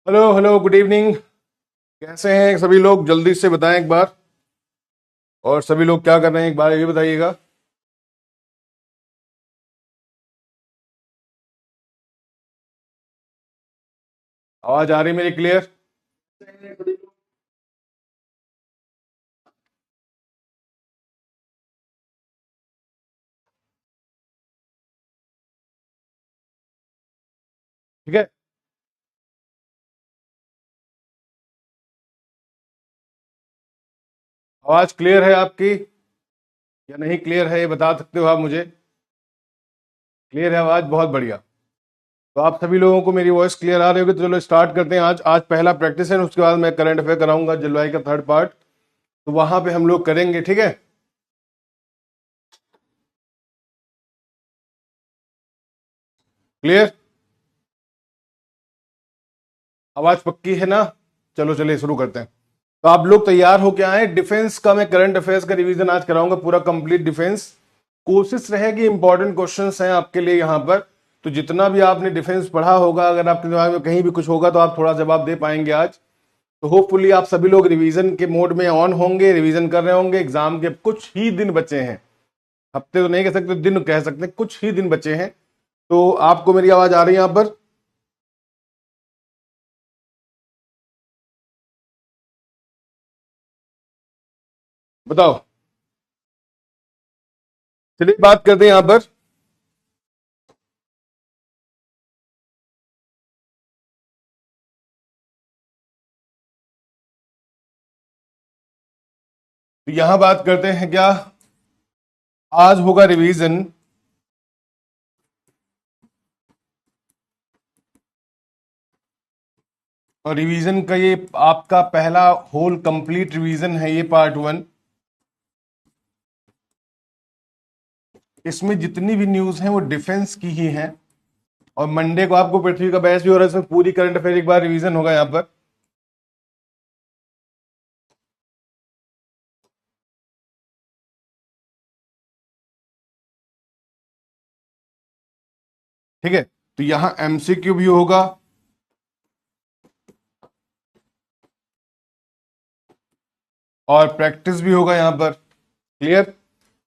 Hello hello, good evening. कैसे हैं सभी लोग? जल्दी से बताएं एक बार। और सभी लोग क्या कर रहे हैं एक बार ये बताइएगा। आवाज आ रही है मेरी क्लियर? ठीक है। आवाज क्लियर है आपकी या नहीं क्लियर है, ये बता सकते हो आप मुझे? क्लियर है आवाज, बहुत बढ़िया। तो आप सभी लोगों को मेरी वॉइस क्लियर आ रही होगी, तो चलो स्टार्ट करते हैं। आज आज पहला प्रैक्टिस है, उसके बाद मैं करंट अफेयर कराऊंगा जलवायु का थर्ड पार्ट। तो वहां पे हम लोग करेंगे, ठीक है? क्लियर? आवाज पक्की है ना? चलो चलिए शुरू करते हैं। तो आप लोग तैयार हो क्या आए? डिफेंस का मैं करंट अफेयर्स का रिवीजन आज कराऊंगा, पूरा कंप्लीट डिफेंस। कोशिश रहेगी, इंपॉर्टेंट क्वेश्चंस हैं आपके लिए यहाँ पर। तो जितना भी आपने डिफेंस पढ़ा होगा, अगर आपके दिमाग में कहीं भी कुछ होगा तो आप थोड़ा जवाब दे पाएंगे आज। तो होपफुली आप सभी लोग रिवीजन के मोड में ऑन होंगे, रिवीजन कर रहे होंगे। एग्जाम के कुछ ही दिन बचे हैं। हफ्ते तो नहीं कह सकते, दिन कह सकते हैं, कुछ ही दिन बचे हैं। तो आपको मेरी आवाज आ रही है यहाँ पर? बताओ। चलिए बात करते हैं यहाँ पर। तो यहां बात करते हैं क्या? आज होगा रिवीजन। और रिवीजन का ये आपका पहला होल कंप्लीट रिवीजन है, ये पार्ट वन। इसमें जितनी भी न्यूज हैं वो डिफेंस की ही हैं। और मंडे को आपको पृथ्वी का बैच भी हो रहा है, इसमें पूरी करंट अफेयर एक बार रिवीजन होगा यहाँ पर। ठीक है। तो यहाँ एमसीक्यू भी होगा। और प्रैक्टिस भी होगा यहाँ पर। क्लियर?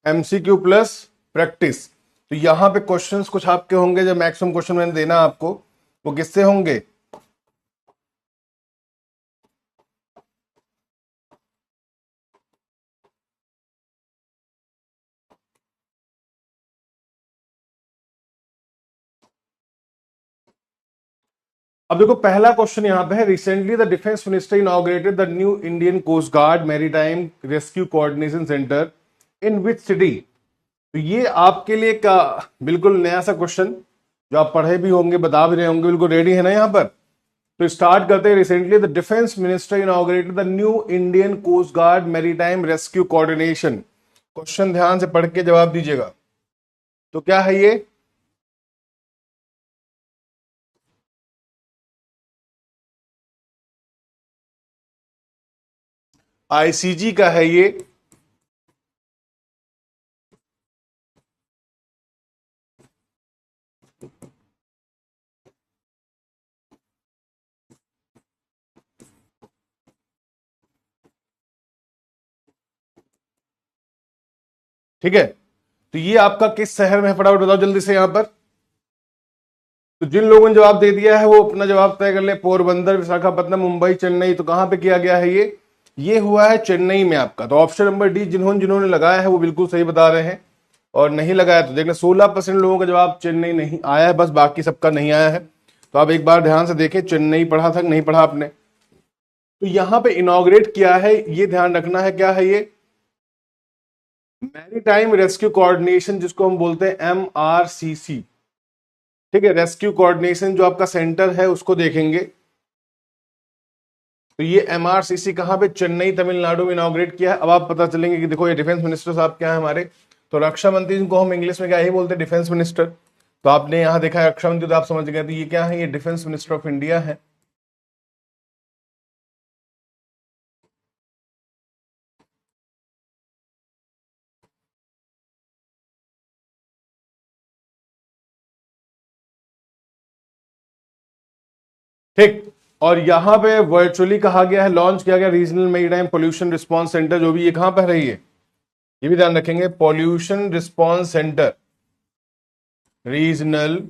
MCQ plus practice. तो यहाँ पे क्वेश्चंस कुछ आपके होंगे, जो मैक्सिमम क्वेश्चन मैंने देना आपको, वो किससे होंगे? अब देखो, पहला क्वेश्चन यहां पे है। Recently the defence minister inaugurated the new Indian coast guard maritime rescue coordination centre in which city? तो ये आपके लिए का बिल्कुल नया सा क्वेश्चन, जो आप पढ़े भी होंगे, बता भी रहे होंगे, बिल्कुल रेडी है ना यहाँ पर? तो स्टार्ट करते हैं। Recently the defence minister inaugurated the new Indian coast guard maritime rescue coordination. Question ध्यान से पढ़ के जवाब दीजिएगा। तो क्या है ये? आईसीजी का है ये। ठीक है। तो ये आपका किस शहर में है, फटाफट बताओ जल्दी से यहां पर। तो जिन लोगों ने जवाब दे दिया है वो अपना जवाब तय कर ले। पोरबंदर, विशाखापट्टनम, मुंबई, चेन्नई। तो कहां पे किया गया है ये हुआ है चेन्नई में आपका। तो ऑप्शन नंबर डी, जिन्होंने जिन्होंने लगाया है वो बिल्कुल सही बता रहे हैं। और नहीं लगाया तो देखना, 16% लोगों का जवाब चेन्नई नहीं आया है, बस बाकी सबका नहीं आया है। तो आप एक बार ध्यान से देखें, चेन्नई पढ़ा था कि नहीं पढ़ा आपने? तो यहां पे इनॉग्रेट किया है, ये ध्यान रखना है, क्या है ये? मैरीटाइम रेस्क्यू कोऑर्डिनेशन, जिसको हम बोलते हैं MRCC। ठीक है, रेस्क्यू कोऑर्डिनेशन जो आपका सेंटर है उसको देखेंगे। तो ये MRCC कहां पे? चेन्नई, तमिलनाडु में इनॉग्रेट किया है। अब आप पता चलेंगे कि देखो, ये डिफेंस मिनिस्टर साहब क्या है हमारे। तो रक्षा मंत्री, जिनको हम इंग्लिश में क्या ही बोलते हैं, डिफेंस मिनिस्टर। तो आपने यहां देखा है रक्षा मंत्री, तो आप समझ गए। तो ये क्या है? ये डिफेंस मिनिस्टर ऑफ इंडिया है। ठीक। और यहां पे वर्चुअली कहा गया है, लॉन्च किया गया regional maritime pollution response centre, जो भी ये कहां पर रही है, ये भी ध्यान रखेंगे, पोल्यूशन रिस्पांस सेंटर रीजनल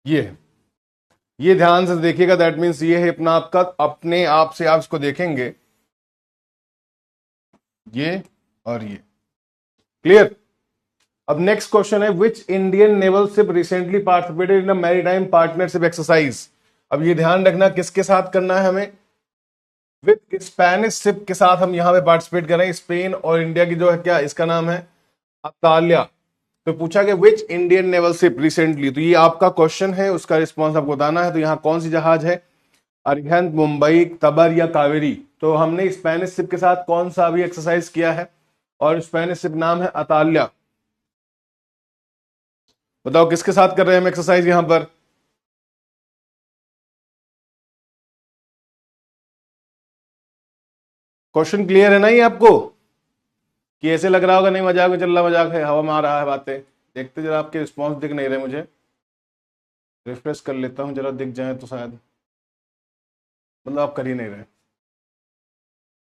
ये ध्यान से देखिएगा। दैट मीन्स ये है अपना आपका, अपने आप से आप इसको देखेंगे, ये और ये। क्लियर। अब नेक्स्ट क्वेश्चन है, which Indian naval ship recently participated in a maritime partnership exercise. अब ये ध्यान रखना किसके साथ करना है हमें, विद स्पेनिश शिप के साथ हम यहां पे पार्टिसिपेट कर रहे हैं। स्पेन और इंडिया की जो है, क्या इसका नाम है, अतालिया। तो पूछा गया which Indian naval ship recently, तो ये आपका क्वेश्चन है, उसका रिस्पॉन्स आपको बताना है। तो यहाँ कौन सी जहाज है, अरिहंत, मुंबई, तबर या कावेरी। तो हमने स्पेनिश शिप के साथ कौन सा अभी एक्सरसाइज किया है, और स्पेनिश शिप नाम है अतालिया। बताओ किसके साथ कर रहे हैं हम एक्सरसाइज यहां पर। क्वेश्चन क्लियर है ना ये आपको, कि ऐसे लग रहा होगा नहीं मजाक में चल रहा, मजाक है, हवा में आ रहा है बातें। देखते जरा, आपके रिस्पॉन्स दिख नहीं रहे मुझे, रिफ्रेश कर लेता हूं जरा, दिख जाए तो शायद, मतलब आप कर ही नहीं रहे।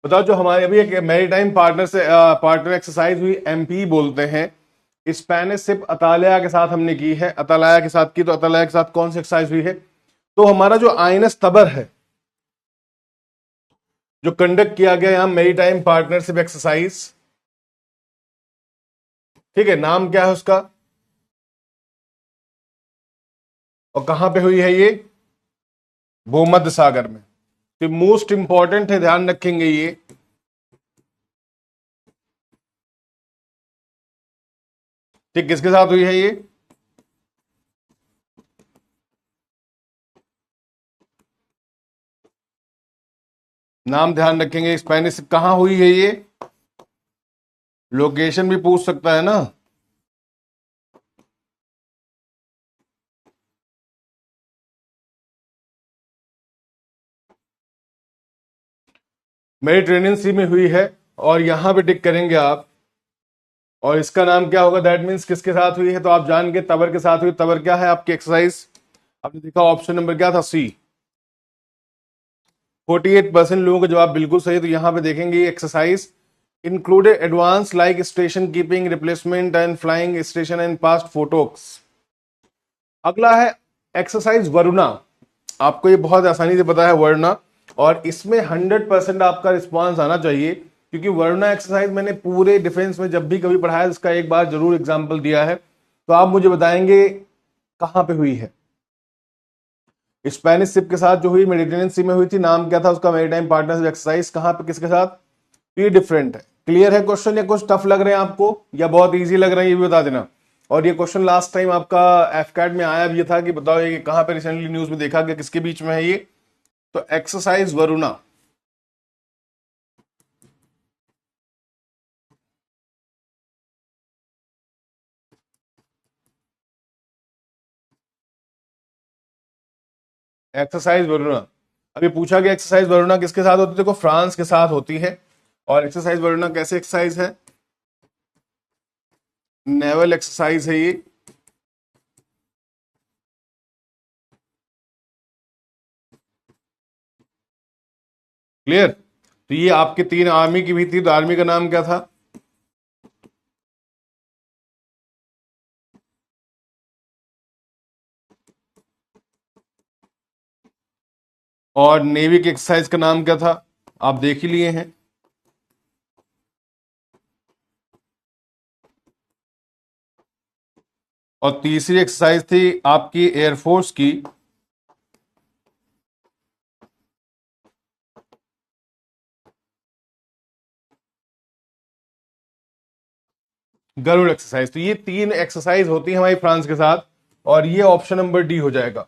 बताओ जो हमारे अभी एक मैरीटाइम पार्टनर से पार्टनर एक्सरसाइज हुई, एमपी बोलते हैं, स्पेनिश शिप अतालिया के साथ हमने की है, अतालिया के साथ की। तो अतालिया के साथ कौन सी एक्सरसाइज हुई है, तो हमारा जो आईएनएस तबर है, जो कंडक्ट किया गया यहां मैरीटाइम पार्टनरशिप एक्सरसाइज, ठीक है, नाम क्या है उसका, और कहां पे हुई है ये, भूमध्य सागर में। तो मोस्ट इंपॉर्टेंट है, ध्यान रखेंगे ये। ठीक, किसके साथ हुई है ये, नाम ध्यान रखेंगे। स्पेनिश कहां हुई है ये, लोकेशन भी पूछ सकता है ना। मेरी ट्रेनिंग सी में हुई है, और यहां पे टिक करेंगे आप। और इसका नाम क्या होगा, दैट मीन्स किसके साथ हुई है, तो आप जान के तबर के साथ हुई। तबर क्या है आपकी एक्सरसाइज, आपने देखा ऑप्शन नंबर क्या था, सी। 48% लोगों का जवाब बिल्कुल सही। तो यहां पे देखेंगे exercise included advance like station keeping, replacement and flying station and past photoex. अगला है एक्सरसाइज वरुणा। आपको ये बहुत आसानी से पता है वरुणा, और इसमें 100% आपका रिस्पॉन्स आना चाहिए, क्योंकि वरुणा एक्सरसाइज मैंने पूरे डिफेंस में जब भी कभी पढ़ाया, इसका एक बार जरूर एग्जाम्पल दिया है। तो आप मुझे बताएंगे कहां पे हुई है। स्पेनिश शिप के साथ जो हुई, मेडिटेरेनियन सी में हुई थी, नाम क्या था उसका, मैरीटाइम पार्टनरशिप एक्सरसाइज, कहां पे किसके साथ। तो ये डिफरेंट है। क्लियर है क्वेश्चन, या कुछ टफ लग रहे हैं आपको, या बहुत इजी लग रहे हैं, ये भी बता देना। और ये क्वेश्चन लास्ट टाइम आपका एफकैट में आया भी, ये था कि बताओ ये कहां पे रिसेंटली न्यूज में देखा गया, किसके बीच में है ये, तो एक्सरसाइज वरुणा। एक्सरसाइज वरुणा, अभी पूछा गया एक्सरसाइज वरुणा किसके साथ होती है, देखो फ्रांस के साथ होती है। और एक्सरसाइज वरुणा कैसे एक्सरसाइज है, नेवल एक्सरसाइज है ये। क्लियर। तो ये आपके 3 आर्मी की भी थी, तो आर्मी का नाम क्या था, और नेवी की एक्सरसाइज का नाम क्या था, आप देख ही लिए हैं। और तीसरी एक्सरसाइज थी आपकी एयरफोर्स की, गरुड़ एक्सरसाइज। तो ये 3 एक्सरसाइज होती है हमारी फ्रांस के साथ, और ये ऑप्शन नंबर डी हो जाएगा।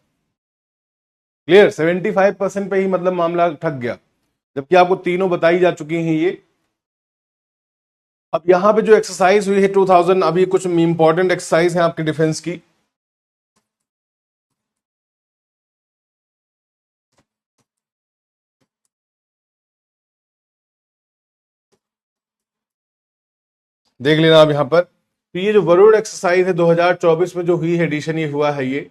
क्लियर। 75% पे ही मतलब मामला ठक गया, जबकि आपको तीनों बताई जा चुकी हैं ये। अब यहां पे जो एक्सरसाइज हुई है 2000, अभी कुछ इंपॉर्टेंट एक्सरसाइज है आपके डिफेंस की। देख लेना आप यहां पर, तो ये जो वरुण एक्सरसाइज है 2024 में जो हुई है, एडिशन ये हुआ है ये,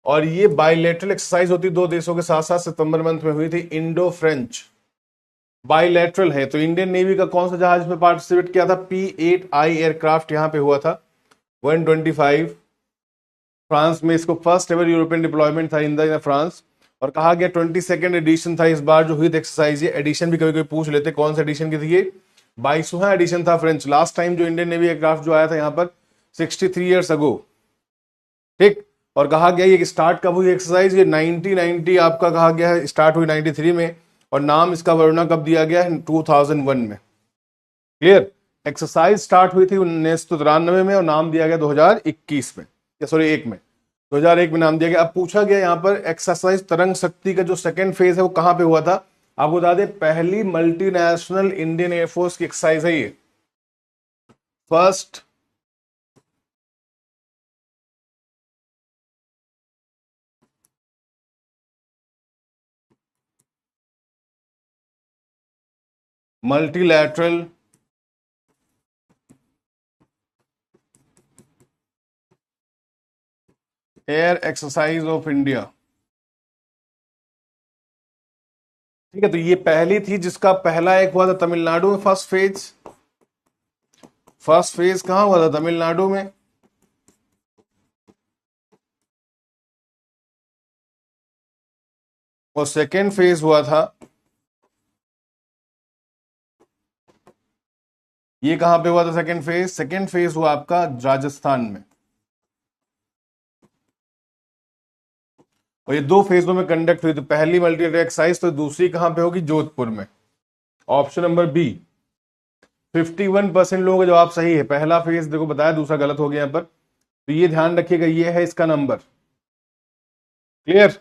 और ये बायलैटरल एक्सरसाइज होती दो देशों के साथ साथ सितंबर मंथ में हुई थी, इंडो फ्रेंच बायलैटरल है। तो इंडियन नेवी का कौन सा जहाज में पार्टिसिपेट किया था? P8I एयरक्राफ्ट यहां पे हुआ था 125। फ्रांस में इसको फर्स्ट एवर यूरोपियन डिप्लॉयमेंट था इन द फ्रांस, और कहा गया 22nd एडिशन था इस बार जो हुई थी एक्सरसाइज। ये एडिशन भी कभी कभी पूछ लेते कौन सा एडिशन की थी ये, 22वां एडिशन था फ्रेंच। लास्ट टाइम जो इंडियन नेवी एयरक्राफ्ट जो आया था यहाँ पर 63 ईयर्स अगो, ठीक। और कहा गया ये स्टार्ट कब हुई एक्सरसाइज? ये 1990 आपका कहा गया है स्टार्ट हुई 93 में, और नाम इसका वरुणा कब दिया गया है? 2001 में। क्लियर? एक्सरसाइज स्टार्ट हुई थी 1993 में और नाम दिया गया 2021 में, या सॉरी 1 में, 2001 में नाम दिया गया। अब पूछा गया यहाँ पर एक्सरसाइज तरंग शक्ति का जो सेकंड फेज है वो कहां पे हुआ था? आपको बता दें पहली मल्टीनेशनल इंडियन एयरफोर्स की एक्सरसाइज है ये, first multilateral air exercise of India. ठीक है, तो ये पहली थी जिसका पहला एक हुआ था तमिलनाडु में, फर्स्ट फेज। फर्स्ट फेज कहां हुआ था? तमिलनाडु में। और सेकेंड फेज हुआ था, ये कहां पे हुआ था सेकेंड फेज? सेकेंड फेज हुआ आपका राजस्थान में। और ये दो फेजों में कंडक्ट हुई, तो पहली मल्टी एक्सरसाइज तो दूसरी कहां पे होगी? जोधपुर में। ऑप्शन नंबर बी, 51% लोगों का जवाब सही है। पहला फेज देखो बताया, दूसरा गलत हो गया यहां पर, तो ये ध्यान रखिएगा, ये है इसका नंबर। क्लियर?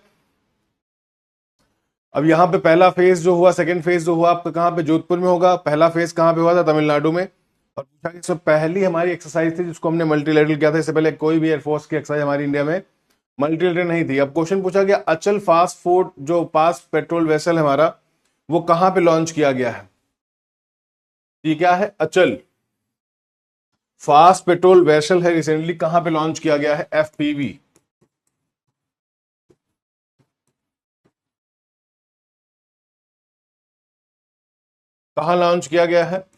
अब यहां पे पहला फेज जो हुआ, सेकंड फेज जो हुआ आपका कहां पे? जोधपुर में होगा। पहला फेज कहां पे हुआ था? तमिलनाडु में। और पूछा कि इसमें पहली हमारी एक्सरसाइज थी जिसको हमने मल्टीलेटरल किया था। इससे पहले कोई भी एयरफोर्स की एक्सरसाइज हमारी इंडिया में मल्टीलेटरल नहीं थी। अब क्वेश्चन पूछा गया अचल फास्ट फूड जो फास्ट पेट्रोल वेसल है हमारा, वो कहां पे लॉन्च किया गया है? ये क्या है? अचल फास्ट पेट्रोल वेसल है, रिसेंटली कहां पे लॉन्च किया गया है? FPV। कहां लॉन्च किया गया है?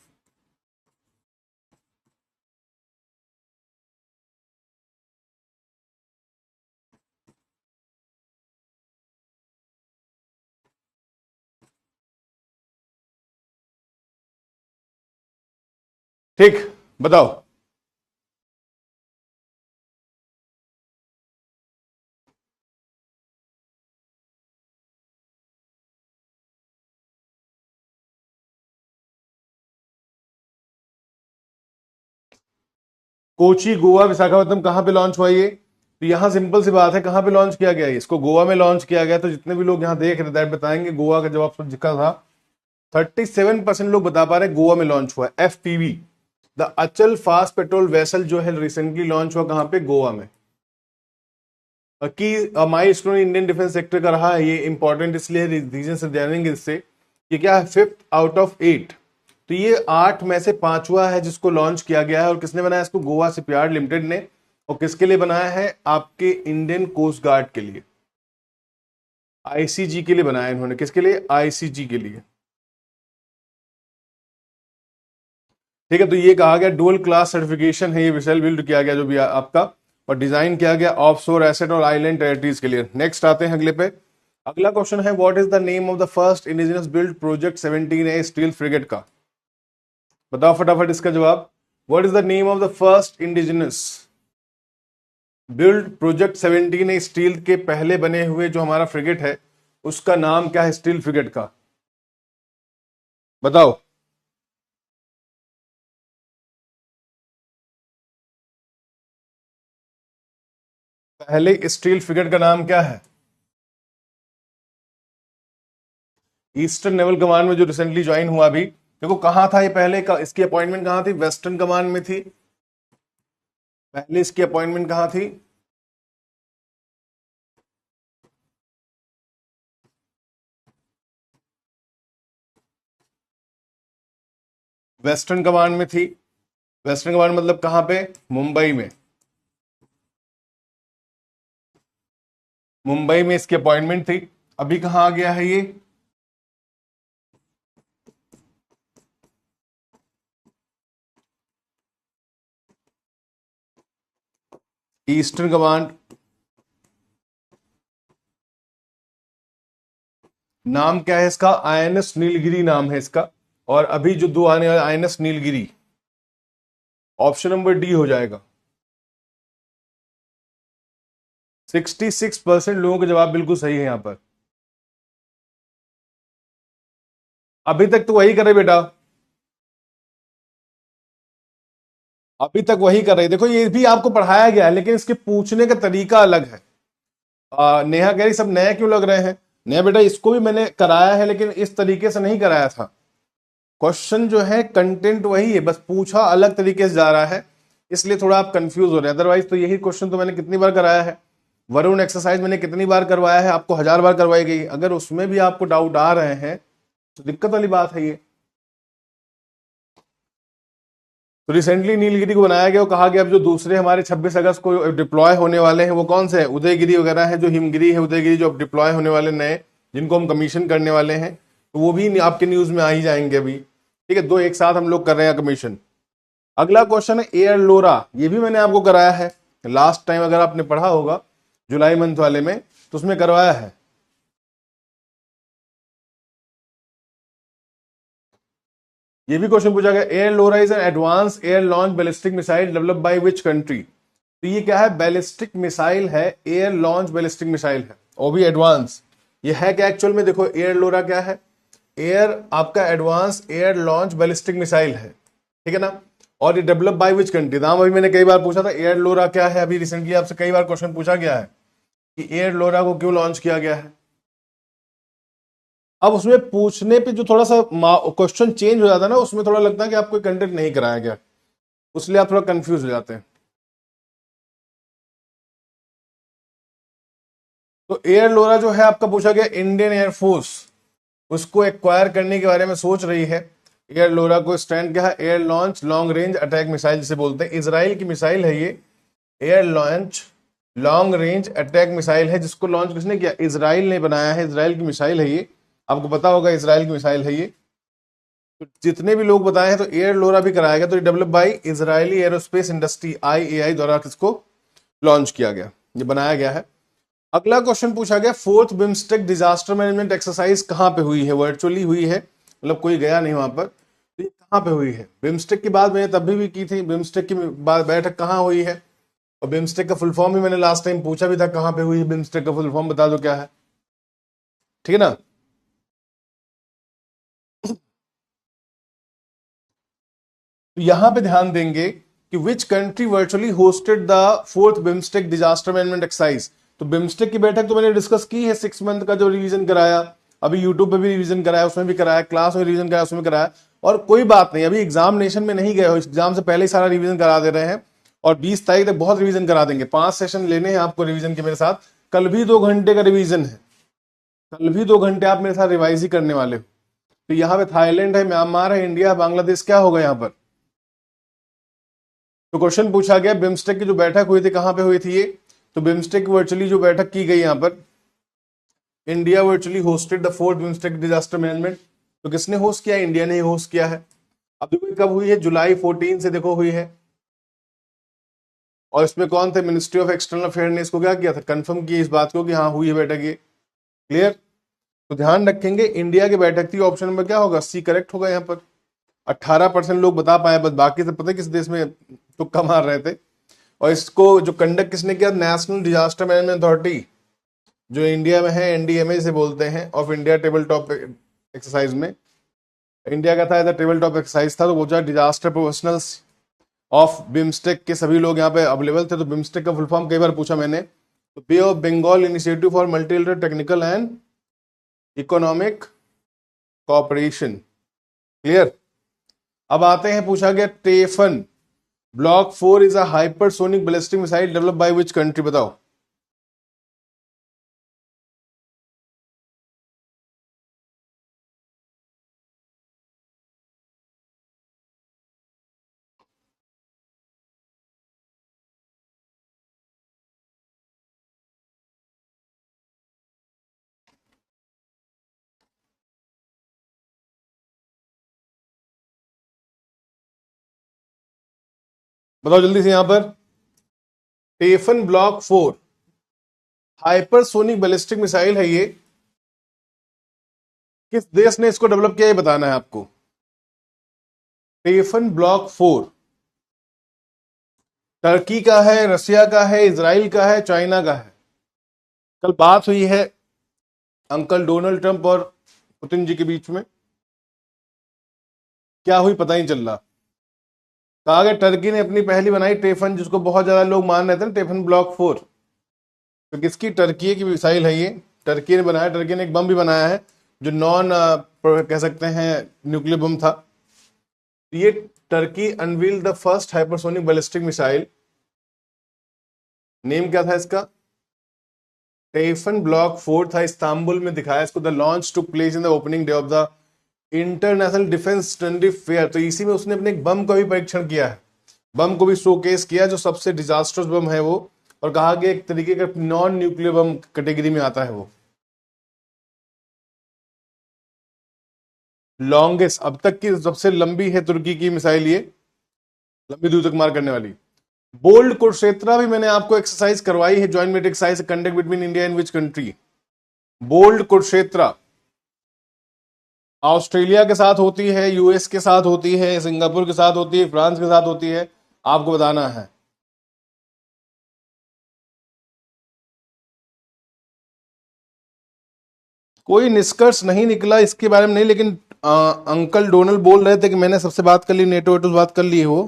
ठीक, बताओ। कोची, गोवा, विशाखापट्टनम कहां पे लॉन्च हुआ ये? तो यहां सिंपल सी बात है, कहां पे लॉन्च किया गया है? इसको गोवा में लॉन्च किया गया। तो जितने भी लोग यहां देख रहे थे बताएंगे गोवा का जवाब सब जिक्र था। 37% लोग बता पा रहे गोवा में लॉन्च हुआ है FPV, द अचल फास्ट पेट्रोल वेसल, जो है रिसेंटली लॉन्च हुआ कहां पे? गोवा में। की माई स्टोन इंडियन डिफेंस सेक्टर का रहा है ये इंपॉर्टेंट, इसलिए रीजन से जानेंगे इससे कि क्या है 5th आउट ऑफ 8। तो ये 8 में से 5वां है जिसको लॉन्च किया गया है। और किसने बनाया इसको? गोवा शिपयार्ड लिमिटेड ने। और किसके लिए बनाया है? आपके इंडियन कोस्ट गार्ड के लिए, ICG के लिए बनाया इन्होंने। किसके लिए? ICG के लिए। ठीक है, तो ये कहा गया डुअल क्लास सर्टिफिकेशन है ये वेसल बिल्ड किया गया जो भी आपका, और डिजाइन किया गया ऑफशोर एसेट और आइलैंड टेरिटरीज के लिए। नेक्स्ट आते हैं अगले पे। अगला क्वेश्चन है what is the name of the first indigenous build project 17A steel frigate का? बताओ फटाफट इसका जवाब। What is the name of the first indigenous build project 17A steel के पहले बने हुए जो हमारा फ्रिगेट है उसका नाम क्या है? स्टील फ्रिगेट का बताओ। पहले स्टील फ्रिगेट का नाम क्या है? ईस्टर्न नेवल कमांड में जो रिसेंटली ज्वाइन हुआ अभी, देखो कहां था ये पहले का, इसकी अपॉइंटमेंट कहां थी? वेस्टर्न कमांड में थी। पहले इसकी अपॉइंटमेंट कहां थी? वेस्टर्न कमांड में थी। वेस्टर्न कमांड मतलब कहां पे? मुंबई में। मुंबई में इसकी अपॉइंटमेंट थी। अभी कहां आ गया है ये? Eastern command. नाम क्या है इसका? आईएनएस नीलगिरी नाम है इसका। और अभी जो दो आने वाले INS Nilgiri, option number D हो जाएगा। 66% लोगों का जवाब बिल्कुल सही है यहां पर। अभी तक तो वही करे बेटा, अभी तक वही कर रहे। देखो ये भी आपको पढ़ाया गया है, लेकिन इसके पूछने का तरीका अलग है। नेहा कह रही सब नया क्यों लग रहे हैं? नया बेटा इसको भी मैंने कराया है, लेकिन इस तरीके से नहीं कराया था। क्वेश्चन जो है कंटेंट वही है, बस पूछा अलग तरीके से जा रहा है, इसलिए थोड़ा आप कंफ्यूज हो रहे हैं। अदरवाइज तो यही क्वेश्चन तो मैंने कितनी बार कराया है। वरुण एक्सरसाइज मैंने कितनी बार करवाया है, आपको 1000 बार करवाई गई। अगर उसमें भी आपको डाउट आ रहे हैं तो दिक्कत वाली बात है ये। तो रिसेंटली नीलगिरी को बनाया गया और कहा गया अब जो दूसरे हमारे 26 अगस्त को डिप्लॉय होने वाले हैं वो कौन से है? उदयगिरी वगैरह है, जो हिमगिरी है, उदयगिरी जो अब डिप्लॉय होने वाले नए, जिनको हम कमीशन करने वाले हैं, तो वो भी आपके न्यूज में आ ही जाएंगे अभी। ठीक है, दो एक साथ हम लोग कर रहे हैं कमीशन। अगला क्वेश्चन है एयर लोरा। ये भी मैंने आपको कराया है लास्ट टाइम, अगर आपने पढ़ा होगा जुलाई मंथ वाले में, तो उसमें करवाया है। ये भी क्वेश्चन पूछा गया, air LORA is an advance air launch ballistic missile develop by which country? तो ये क्या है? बैलिस्टिक मिसाइल है, एयर लॉन्च बैलिस्टिक मिसाइल है, और भी एडवांस। ये है क्या एक्चुअल में? देखो एयर लोरा क्या है? एयर आपका advance air launch ballistic missile है, ठीक है ना। और ये डेवलप बाय विच कंट्री? नाम अभी मैंने कई बार पूछा था, एयर लोरा क्या है, अभी रिसेंटली आपसे कई बार क्वेश्चन पूछा गया है कि एयर लोरा को क्यों लॉन्च किया गया है। अब उसमें पूछने पे जो थोड़ा सा क्वेश्चन चेंज हो जाता है ना, उसमें थोड़ा लगता है कि आपको कंटेंट नहीं कराया गया, उसलिए आप थोड़ा कंफ्यूज हो जाते हैं। तो एयर लोरा जो है आपका पूछा गया, इंडियन एयरफोर्स उसको एक्वायर करने के बारे में सोच रही है। एयर लोरा को स्टैंड क्या है? Air launch long range attack missile जिसे बोलते हैं। इजराइल की मिसाइल है ये, air launch long range attack missile है, जिसको लॉन्च किसने किया? इजराइल ने बनाया है, इजराइल की मिसाइल है ये। आपको पता होगा इजराइल की मिसाइल है ये। तो जितने भी लोग बताए हैं, तो एयर लोरा भी कराया गया, तो develop by Israeli aerospace industry IAI द्वारा किसको लॉन्च किया गया, ये बनाया गया है। अगला क्वेश्चन पूछा गया, fourth BIMSTEC disaster management exercise कहां पे हुई है? वर्चुअली हुई है, मतलब कोई गया नहीं वहां पर। तो ये कहां पे हुई है? बिम्स्टेक की बात मैंने तब भी की थी, बिम्स्टेक की बैठक कहां हुई है? और बिम्स्टेक का फुल फॉर्म भी मैंने लास्ट टाइम पूछा भी था, कहां पे हुई है बिम्स्टेक का फुल फॉर्म, बता दो क्या है। ठीक है ना। तो यहां पे ध्यान देंगे कि which country virtually hosted the fourth BIMSTEC disaster management exercise. तो बिम्स्टेक की बैठक तो मैंने डिस्कस की है, 6 मंथ का जो रिवीजन कराया, अभी यूट्यूब पे भी रिवीजन कराया, उसमें भी कराया, क्लास में रिवीजन कराया, उसमें कराया। और कोई बात नहीं, अभी एग्जामिनेशन में नहीं गए हो, एग्जाम से पहले ही सारा रिवीजन करा दे रहे हैं, और 20 तारीख तक बहुत रिवीजन करा देंगे। 5 सेशन लेने हैं आपको रिवीजन के मेरे साथ। कल भी 2 घंटे का रिवीजन है, कल भी 2 घंटे आप मेरे साथ रिवाइज ही करने वाले हो। तो यहाँ पे थाईलैंड है, म्यांमार है, इंडिया, बांग्लादेश, क्या होगा यहाँ पर? तो क्वेश्चन पूछा गया बिम्स्टेक की जो बैठक हुई थी कहां पे हुई थी ये? तो बिम्स्टेक वर्चुअली जो बैठक की गई यहां पर, India virtually hosted the fourth BIMSTEC disaster management. तो किसने होस्ट किया? इंडिया ने ही होस्ट किया है। अब देखो कब हुई है? जुलाई 14 से देखो हुई है। और इसमें कौन थे? मिनिस्ट्री ऑफ एक्सटर्नल अफेयर ने इसको क्या किया था? कंफर्म किया इस बात को कि हाँ हुई है बैठक ये। क्लियर। तो ध्यान रखेंगे इंडिया की बैठक थी, ऑप्शन नंबर क्या होगा? सी करेक्ट होगा यहाँ पर। 18% लोग बता पाए, बस बाकी से पता है किस देश में तुक्का मार रहे थे। और इसको जो कंडक्ट किसने किया? नेशनल डिजास्टर मैनेजमेंट अथॉरिटी, जो इंडिया में है, NDMA से बोलते हैं, of India table top exercise में। इंडिया का था, टेबल टॉप एक्सरसाइज था, तो वो जो डिजास्टर प्रोफेशनल्स ऑफ बिम्स्टेक के सभी लोग यहाँ पे अवेलेबल थे। तो बिम्स्टेक का फुल फॉर्म कई बार पूछा मैंने, तो bay of Bengal initiative for multilateral technical and economic cooperation. Clear. अब आते हैं, पूछा गया Tayfun block 4 is a hypersonic ballistic missile develop by which country? बताओ। बताओ जल्दी से यहां पर। Tayfun block 4 hypersonic ballistic missile है ये। किस देश ने इसको डेवलप किया ये बताना है आपको। टेफन ब्लॉक 4 टर्की का है, रशिया का है, इजराइल का है, चाइना का है। कल बात हुई है अंकल डोनाल्ड ट्रंप और पुतिन जी के बीच में, क्या हुई पता ही चल रहा। कहा गया टर्की ने अपनी पहली बनाई टेफन, जिसको बहुत ज्यादा लोग मान रहे थे ना, टेफन ब्लॉक 4। तो किसकी? टर्की की मिसाइल है ये। टर्की ने बनाया, टर्की ने एक बम भी बनाया है जो नॉन कह सकते हैं न्यूक्लियर बम था। ये Turkey unveil the first hypersonic ballistic missile. Name क्या था इसका? टेफन ब्लॉक 4 था। इस्तांबुल में दिखाया इसको। The launch took place in the opening day of the international defence trendy fair. तो इसी में उसने अपने एक बम का भी परीक्षण किया है, बम को भी शोकेस किया जो सबसे डिजास्टर्स बम है वो, और कहा गया एक तरीके का नॉन न्यूक्लियर बम कैटेगरी में आता है वो। लॉन्गेस्ट अब तक की सबसे लंबी है तुर्की की मिसाइल ये, लंबी दूर तक मार करने वाली। बोल्ड कुरुक्षेत्रा भी मैंने आपको एक्सरसाइज करवाई है, joint military exercise conduct between India and which country? Bold Kurukshetra Australia के साथ होती है, यूएस के साथ होती है, सिंगापुर के साथ होती है, फ्रांस के साथ होती है, आपको बताना है। कोई निष्कर्ष नहीं निकला इसके बारे में नहीं, लेकिन अंकल डोनाल्ड बोल रहे थे कि मैंने सबसे बात कर ली, नेटो वेटो से बात कर ली है वो।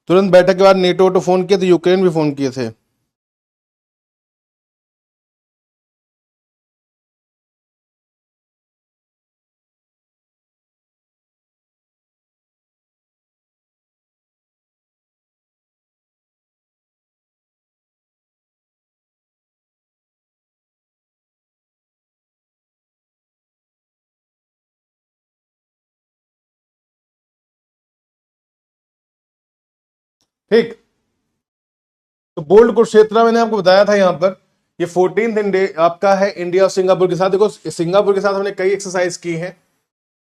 तुरंत बैठक के बाद नेटो वेटो फोन किए थे, यूक्रेन भी फोन किए थे। ठीक, तो बोल्ड कुरुक्षेत्रा मैंने आपको बताया था यहाँ पर। ये 14th डे आपका है इंडिया और सिंगापुर के साथ। देखो सिंगापुर के साथ हमने कई एक्सरसाइज की हैं,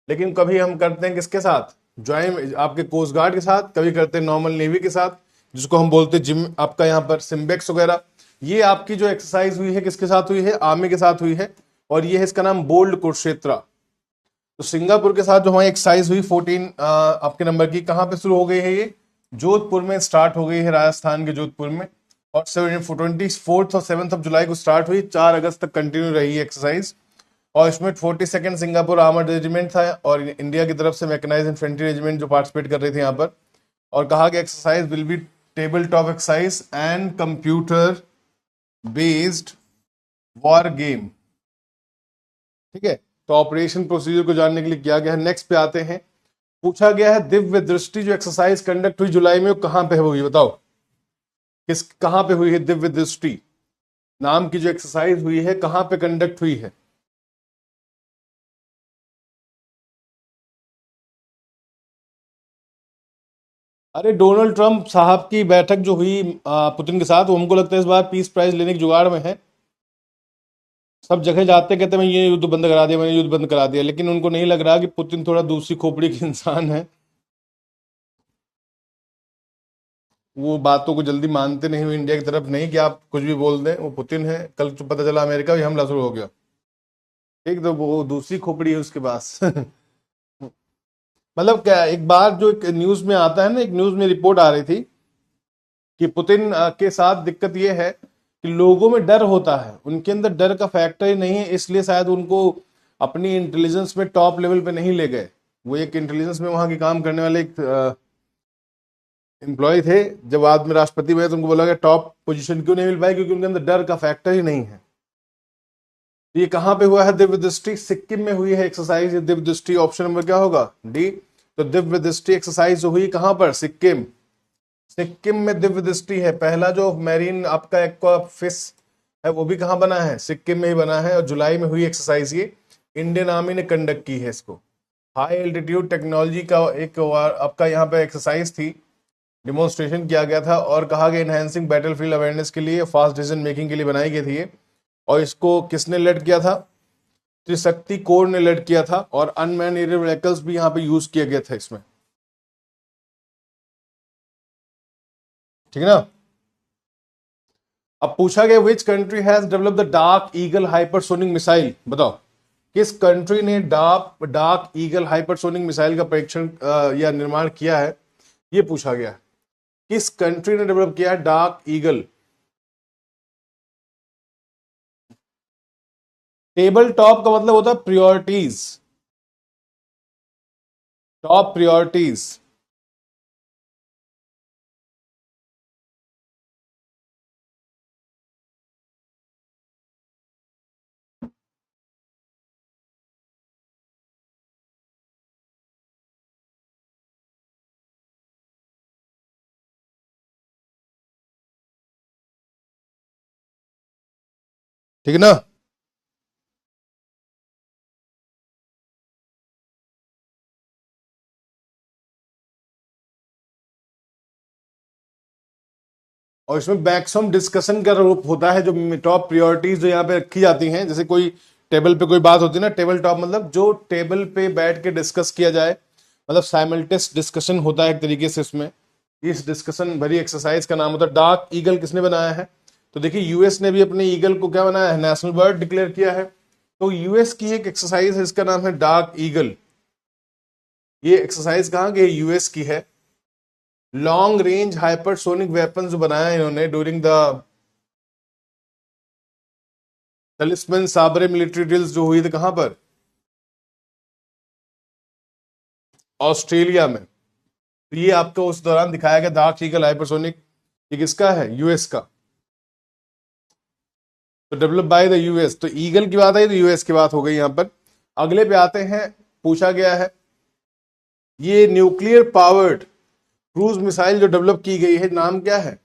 लेकिन कभी हम करते हैं किसके साथ? ज्वाइंट आपके कोस्ट गार्ड के साथ, कभी करते हैं नॉर्मल नेवी के साथ, जिसको हम बोलते हैं जिम आपका यहाँ पर सिम्बेक्स वगैरह। ये आपकी जो एक्सरसाइज हुई है किसके साथ हुई है? आर्मी के साथ हुई है, और ये है इसका नाम बोल्ड कुरुक्षेत्रा। तो सिंगापुर के साथ जो हमारी एक्सरसाइज हुई 14 आपके नंबर की, कहाँ पे शुरू हो गई है ये? जोधपुर में स्टार्ट हो गई है, राजस्थान के जोधपुर में। और 24 और 7 जुलाई को स्टार्ट हुई, 4 अगस्त तक कंटिन्यू रही है एक्सरसाइज। और इसमें 42nd सिंगापुर आर्मर्ड रेजिमेंट था, और इंडिया की तरफ से मैकेनाइज्ड इन्फेंट्री रेजिमेंट जो पार्टिसिपेट कर रहे थे यहाँ पर। और कहा कि exercise will be table top exercise and computer based war game. ठीक है, तो ऑपरेशन प्रोसीजर को जानने के लिए किया गया है। नेक्स्ट पे आते हैं। पूछा गया है दिव्य दृष्टि जो एक्सरसाइज कंडक्ट हुई जुलाई में, वो कहां पे हुई? बताओ किस, कहां पे हुई है दिव्य दृष्टि नाम की जो एक्सरसाइज हुई है, कहां पे कंडक्ट हुई है? अरे डोनाल्ड ट्रंप साहब की बैठक जो हुई पुतिन के साथ, वो हमको लगता है इस बार पीस प्राइज लेने की जुगाड़ में है। सब जगह जाते कहते मैं ये युद्ध बंद करा दिया, मैंने युद्ध बंद करा दिया, लेकिन उनको नहीं लग रहा कि पुतिन थोड़ा दूसरी खोपड़ी की इंसान है। वो बातों को जल्दी मानते नहीं, हुए इंडिया की तरफ नहीं कि आप कुछ भी बोल दें, वो पुतिन है। कल तो पता चला अमेरिका भी हमला शुरू हो गया। एक तो वो दूसरी खोपड़ी है उसके पास। मतलब क्या, एक बार जो एक न्यूज में आता है ना, एक न्यूज में रिपोर्ट आ रही थी कि पुतिन के साथ दिक्कत ये है कि लोगों में डर होता है, उनके अंदर डर का फैक्टर ही नहीं है, इसलिए शायद उनको अपनी इंटेलिजेंस में टॉप लेवल पे नहीं ले गए। वो एक इंटेलिजेंस में वहां के काम करने वाले एक एम्प्लॉय थे, जब बाद में राष्ट्रपति बने तो उनको बोला गया टॉप पोजीशन क्यों नहीं मिल पाई, क्योंकि उनके अंदर डर का फैक्टर ही नहीं है। ये कहां पे हुआ है? दिव्य दृष्टि सिक्किम में हुई है एक्सरसाइज। दिव्य दृष्टि ऑप्शन नंबर क्या होगा? डी। तो दिव्य दृष्टि एक्सरसाइज जो हुई कहां पर? सिक्किम। सिक्किम में दिव्य दृष्टि है। पहला जो मैरीन आपका एक्वा फिश है वो भी कहां बना है? सिक्किम में ही बना है, और जुलाई में हुई एक्सरसाइज ये इंडियन आर्मी ने कंडक्ट की है इसको। हाई एल्टीट्यूड टेक्नोलॉजी का एक आपका यहाँ पे एक्सरसाइज थी, डिमोन्स्ट्रेशन किया गया था, और कहा गया इनहेंसिंग बैटलफील्ड अवेयरनेस के लिए, फास्ट डिसीजन मेकिंग के लिए बनाई गई थी ये। और इसको किसने लेड किया था? त्रिशक्ति कोर ने लेड किया था, और अनमैन एरियल व्हीकल्स भी यहाँ पे यूज किया गया था इसमें। ठीक है ना। अब पूछा गया which country has develop the dark eagle hypersonic missile, बताओ किस कंट्री ने डार्क ईगल हाइपरसोनिक मिसाइल का परीक्षण या निर्माण किया है, ये पूछा गया। किस कंट्री ने डेवलप किया है डार्क ईगल। टेबल टॉप का मतलब होता है प्रियोरिटीज, टॉप प्रियोरिटीज। ठीक है ना। और इसमें मैक्सिमम डिस्कशन का रूप होता है, जो टॉप प्रायोरिटीज जो यहाँ पे रखी जाती हैं, जैसे कोई टेबल पे कोई बात होती है ना, टेबल टॉप मतलब जो टेबल पे बैठ के डिस्कस किया जाए, मतलब साइमल्टेनियस डिस्कशन होता है एक तरीके से इसमें। इस डिस्कशन भरी एक्सरसाइज का नाम होता है डार्क ईगल। किसने बनाया है, तो देखिए यूएस ने भी अपने ईगल को क्या बनाया है, नेशनल बर्ड डिक्लेयर किया है। तो यूएस की एक एक्सरसाइज है, इसका नाम है डार्क ईगल। ये एक्सरसाइज कहाँ की है, यूएस की है। लॉन्ग रेंज हाइपरसोनिक वेपन जो बनाया है इन्होंने during the तलिस्मन Sabre military drills जो हुई थी कहां पर, ऑस्ट्रेलिया में। तो ये आपको उस दौरान दिखाया गया डार्क ईगल हाइपरसोनिक। ये किसका है, यूएस का। तो डेवलप बाय द यूएस। तो ईगल की बात आई तो यूएस की बात हो गई यहां पर। अगले पे आते हैं, पूछा गया है ये न्यूक्लियर पावर्ड क्रूज मिसाइल जो डेवलप की गई है, नाम क्या है।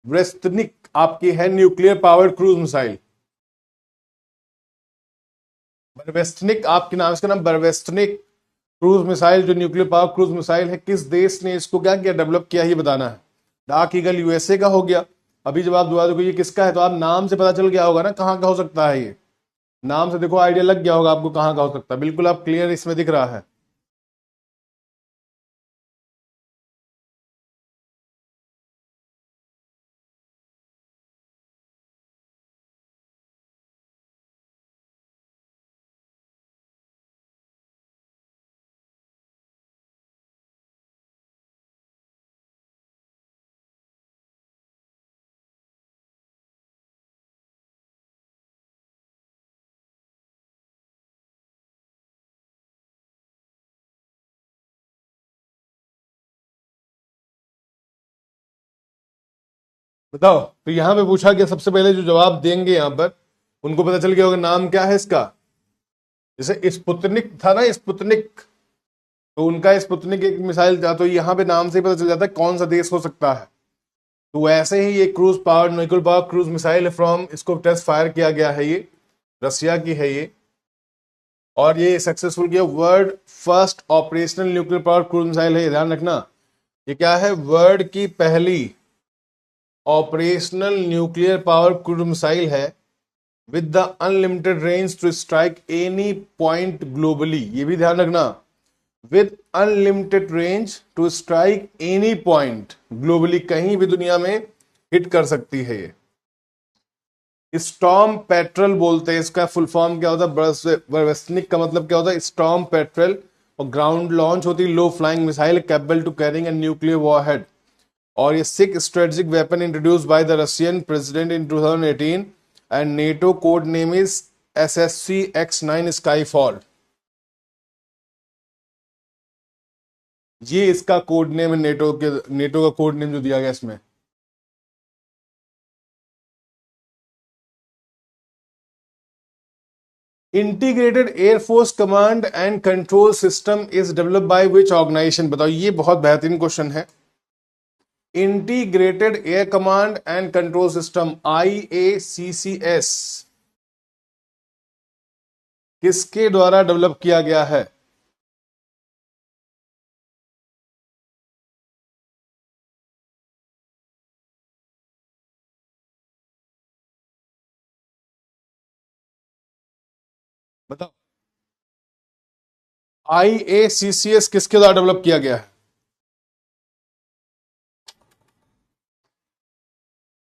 ब्रेस्टनिक आपकी है न्यूक्लियर पावर्ड क्रूज मिसाइल। बरवेस्टनिक आपके नाम, इसका नाम बरवेस्टनिक क्रूज मिसाइल, जो न्यूक्लियर पावर क्रूज मिसाइल है, किस देश ने इसको क्या किया, डेवलप किया, ये बताना है। डार्क ईगल यूएसए का हो गया। अभी जवाब दुआ दो ये किसका है, तो आप नाम से पता चल गया होगा ना कहाँ का हो सकता है ये। नाम से देखो आइडिया लग गया होगा आपको कहाँ का हो सकता है, बिल्कुल आप क्लियर इसमें दिख रहा है। बताओ, तो यहां पे पूछा गया सबसे पहले जो जवाब देंगे यहां पर उनको पता चल गया होगा नाम क्या है इसका। जैसे स्पुतनिक था ना, स्पुतनिक, तो उनका स्पुतनिक एक मिसाइल था, तो यहाँ पे नाम से ही पता चल जाता है कौन सा देश हो सकता है। तो वैसे ही ये cruise power nuclear power cruise missile है फ्रॉम, इसको टेस्ट फायर किया गया है, ये रसिया की है ये। और ये सक्सेसफुल किया, world first operational nuclear power cruise missile है, ध्यान रखना। ये क्या है, वर्ल्ड की पहली operational nuclear power cruise missile है with the unlimited range to strike any point globally. ये भी ध्यान रखना, with unlimited range to strike any point globally, कहीं भी दुनिया में हिट कर सकती है ये। स्टॉर्म पेट्रोल बोलते हैं, इसका फुल फॉर्म क्या होता है, बरवेस्टनिक का मतलब क्या होता है, स्टॉर्म पेट्रोल। और ग्राउंड लॉन्च होती है low flying missile capable to carrying a nuclear warhead. और ये six strategic weapon introduce by the Russian president in 2018 and NATO code name is SSC X9 Skyfall. ये इसका कोड नेम है, NATO का code name जो दिया गया इसमें। Integrated air force command and control system is develop by which organisation, बताओ, ये बहुत बेहतरीन क्वेश्चन है। Integrated air command and control system IACCS किसके द्वारा डेवलप किया गया है। बताओ, IACCS किसके द्वारा डेवलप किया गया है।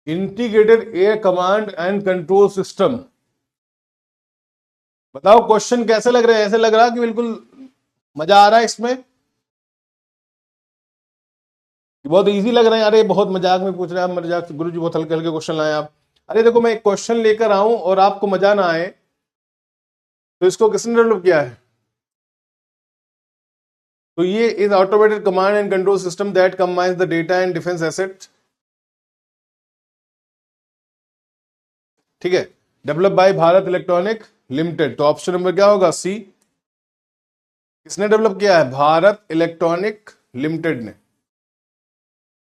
Integrated air command and control system. बताओ क्वेश्चन कैसे लग रहे हैं? ऐसे लग रहा कि बिल्कुल मजा आ रहा है इसमें, बहुत इजी लग रहे हैं? अरे बहुत मजाक में पूछ रहे हैं आप, मजाक गुरु जी बहुत हल्के हल्के क्वेश्चन लाए आप। अरे देखो, मैं एक क्वेश्चन लेकर आऊं और आपको मजा ना आए, तो इसको किसने डेवलप किया है? तो ये is automated command and control system that combines the data and defence asset. ठीक है, develop by Bharat electronic limited. तो ऑप्शन नंबर क्या होगा? सी। किसने डेवलप किया है? भारत इलेक्ट्रॉनिक लिमिटेड ने।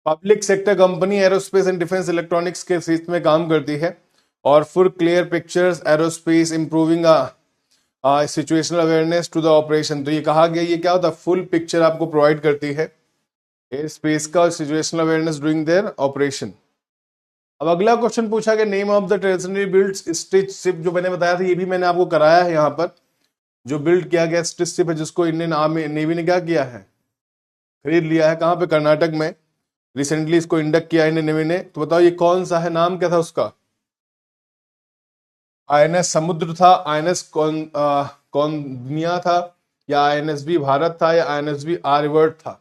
Public sector company aerospace and defence electronics के क्षेत्र में काम करती है और full clear pictures aerospace improving situational awareness to the operation. तो ये कहा गया, ये क्या होता है? फुल पिक्चर आपको प्रोवाइड करती है एयर स्पेस का, situational awareness during their operation. अब अगला क्वेश्चन पूछा गया, name of the traditionally build stitch ship. जो मैंने बताया था, ये भी मैंने आपको कराया है यहाँ पर। जो बिल्ड किया गया स्टिच शिप है, जिसको इंडियन आर्मी नेवी ने क्या किया है? खरीद लिया है। कहाँ पे? कर्नाटक में। रिसेंटली इसको इंडक्ट किया इंडियन नेवी ने। तो बताओ ये कौन सा है? नाम क्या था उसका? आईएनएस समुद्र था, आईएनएस कौंडिन्या था, या आईएनएसवी भारत था, या आईएनएसवी आर्यवर्त था।